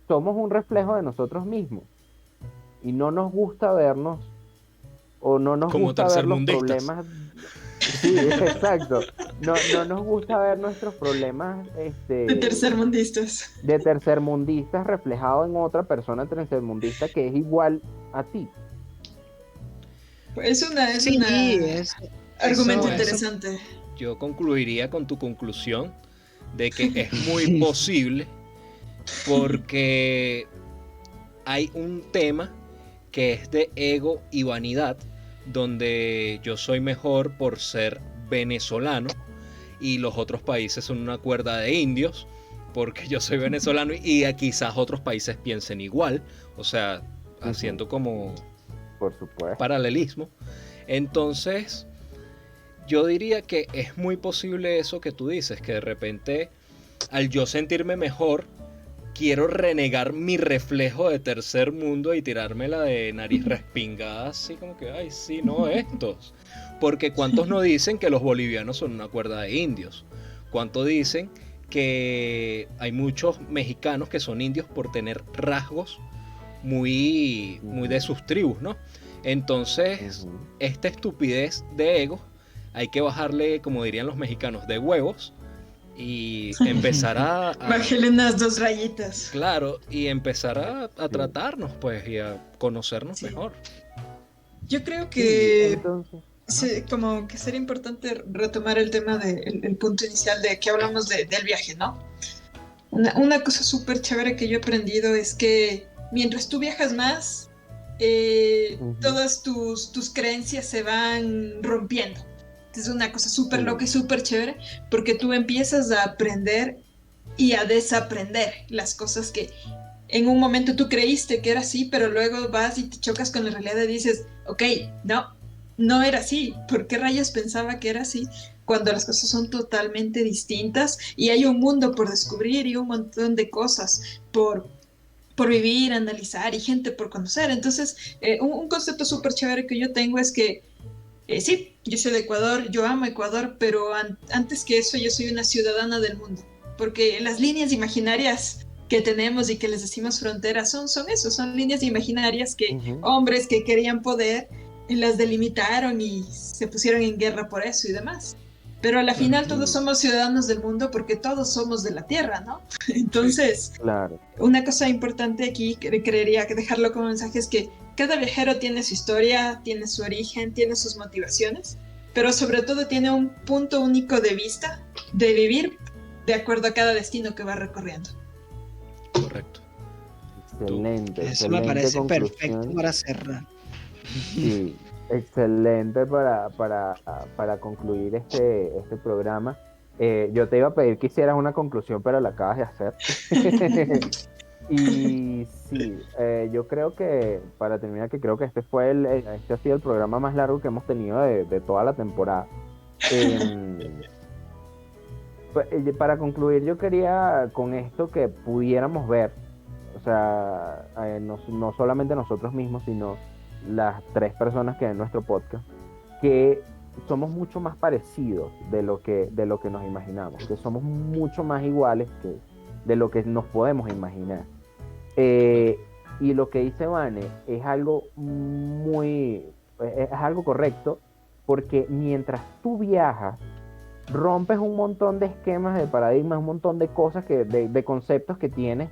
somos un reflejo de nosotros mismos y no nos gusta vernos o no nos Como gusta ver los tercermundistas. problemas? Sí, exacto. No nos gusta ver nuestros problemas De tercermundistas. de tercermundistas reflejados en otra persona tercermundista que es igual a ti. Es un Sí, es argumento eso- interesante. Yo concluiría con tu conclusión de que es muy posible porque hay un tema que es de ego y vanidad, donde yo soy mejor por ser venezolano y los otros países son una cuerda de indios porque yo soy venezolano y quizás otros países piensen igual, o sea, haciendo como Por supuesto. paralelismo. Entonces, yo diría que es muy posible eso que tú dices, que de repente, al yo sentirme mejor, quiero renegar mi reflejo de tercer mundo y tirármela de nariz respingada, así como que, ay, sí, no, estos. Porque ¿cuántos no dicen que los bolivianos son una cuerda de indios? ¿Cuántos dicen que hay muchos mexicanos que son indios por tener rasgos muy de sus tribus, ¿no? Entonces, Ujú. esta estupidez de ego hay que bajarle, como dirían los mexicanos, de huevos y empezar a Bájale unas 2 rayitas. claro, y empezar a tratarnos, pues, y a conocernos Sí. mejor. Yo creo Sí, que entonces, como que sería importante retomar el tema el punto inicial de que hablamos del viaje, ¿no? Una cosa súper chévere que yo he aprendido es que mientras tú viajas más, Ujú. todas tus creencias se van rompiendo. Es una cosa súper Sí. loca y súper chévere porque tú empiezas a aprender y a desaprender las cosas que en un momento tú creíste que era así, pero luego vas y te chocas con la realidad y dices, ok, no era así. ¿Por qué rayos pensaba que era así? Cuando las cosas son totalmente distintas y hay un mundo por descubrir y un montón de cosas por vivir, analizar y gente por conocer. Entonces, un concepto súper chévere que yo tengo es que sí, yo soy de Ecuador, yo amo Ecuador, pero antes que eso yo soy una ciudadana del mundo, porque las líneas imaginarias que tenemos y que les decimos fronteras son eso, son líneas imaginarias que Ujú. hombres que querían poder las delimitaron y se pusieron en guerra por eso y demás. pero a la final todos somos ciudadanos del mundo porque todos somos de la Tierra, ¿no? Entonces, Claro. una cosa importante aquí que creería que dejarlo como mensaje es que cada viajero tiene su historia, tiene su origen, tiene sus motivaciones, pero sobre todo tiene un punto único de vista de vivir de acuerdo a cada destino que va recorriendo. Correcto. Excelente. Eso me excelente parece conclusión. perfecto para cerrar. Sí, excelente para concluir este programa. Yo te iba a pedir que hicieras una conclusión, pero la acabas de hacer. Y sí, yo creo que, para terminar, que creo que este ha sido el programa más largo que hemos tenido de toda la temporada. Para concluir, yo quería con esto que pudiéramos ver, o sea, no solamente nosotros mismos, sino las 3 personas que ven nuestro podcast, que somos mucho más parecidos de lo que nos imaginamos, que somos mucho más iguales de lo que nos podemos imaginar. Y lo que dice Vane es algo es algo correcto, porque mientras tú viajas, rompes un montón de esquemas, de paradigmas, un montón de cosas, de conceptos que tienes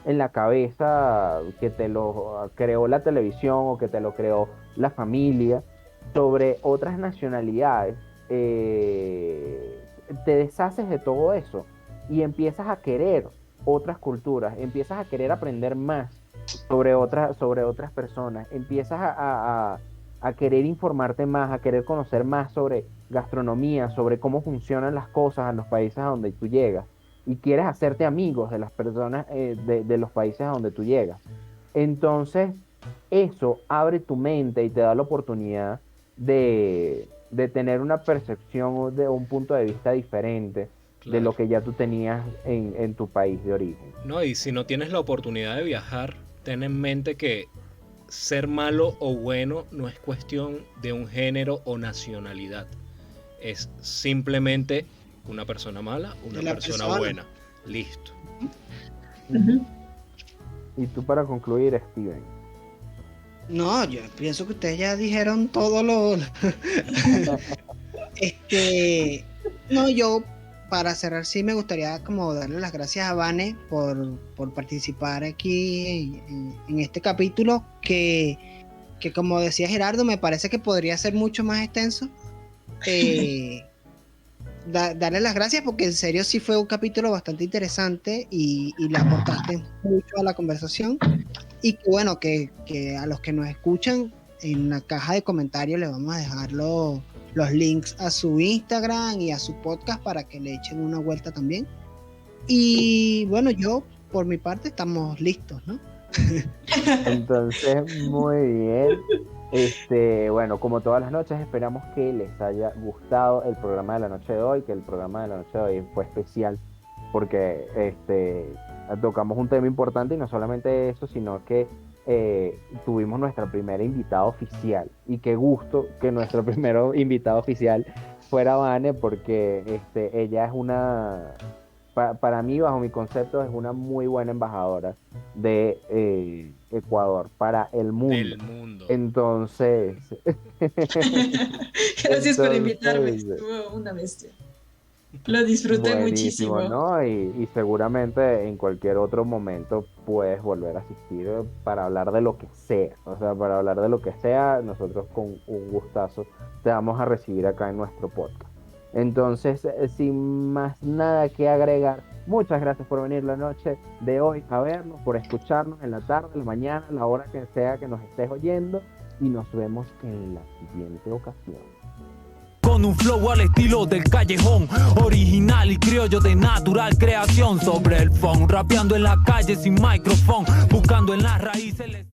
en la cabeza, que te lo creó la televisión o que te lo creó la familia, sobre otras nacionalidades. Te deshaces de todo eso y empiezas a querer otras culturas, empiezas a querer aprender más sobre otras personas, empiezas a querer informarte más, a querer conocer más sobre gastronomía, sobre cómo funcionan las cosas en los países a donde tú llegas, y quieres hacerte amigos de las personas de los países a donde tú llegas. Entonces, eso abre tu mente y te da la oportunidad de tener una percepción o de un punto de vista diferente de lo que ya tú tenías en tu país de origen. No, y si no tienes la oportunidad de viajar, ten en mente que ser malo o bueno no es cuestión de un género o nacionalidad. Es simplemente una persona mala, una persona buena. Listo. Y tú, para concluir, Steven. No, yo pienso que ustedes ya dijeron todo lo... No, yo para cerrar sí me gustaría como darle las gracias a Vane por participar aquí en este capítulo que como decía Gerardo, me parece que podría ser mucho más extenso. Darle las gracias porque en serio sí fue un capítulo bastante interesante y le aportaste mucho a la conversación, y que bueno, que a los que nos escuchan, en la caja de comentarios les vamos a dejar los links a su Instagram y a su podcast para que le echen una vuelta también. Y bueno, yo por mi parte estamos listos, ¿no? Entonces, muy bien. Bueno, como todas las noches, esperamos que les haya gustado el programa de la noche de hoy, que el programa de la noche de hoy fue especial porque tocamos un tema importante, y no solamente eso, sino que tuvimos nuestra primera invitada oficial, y qué gusto que nuestro primero invitado oficial fuera Vane, porque ella es para mí, bajo mi concepto, es una muy buena embajadora de Ecuador para el mundo. Del mundo. Entonces, gracias por invitarme, estuvo una bestia. Lo disfruté buenísimo, muchísimo. ¿no? Y seguramente en cualquier otro momento puedes volver a asistir para hablar de lo que sea. O sea, para hablar de lo que sea, nosotros con un gustazo te vamos a recibir acá en nuestro podcast. Entonces, sin más nada que agregar, muchas gracias por venir la noche de hoy a vernos, por escucharnos en la tarde, en la mañana, la hora que sea que nos estés oyendo, y nos vemos en la siguiente ocasión. Con un flow al estilo del callejón, original y criollo de natural creación, sobre el phone, rapeando en la calle sin micrófono, buscando en las raíces.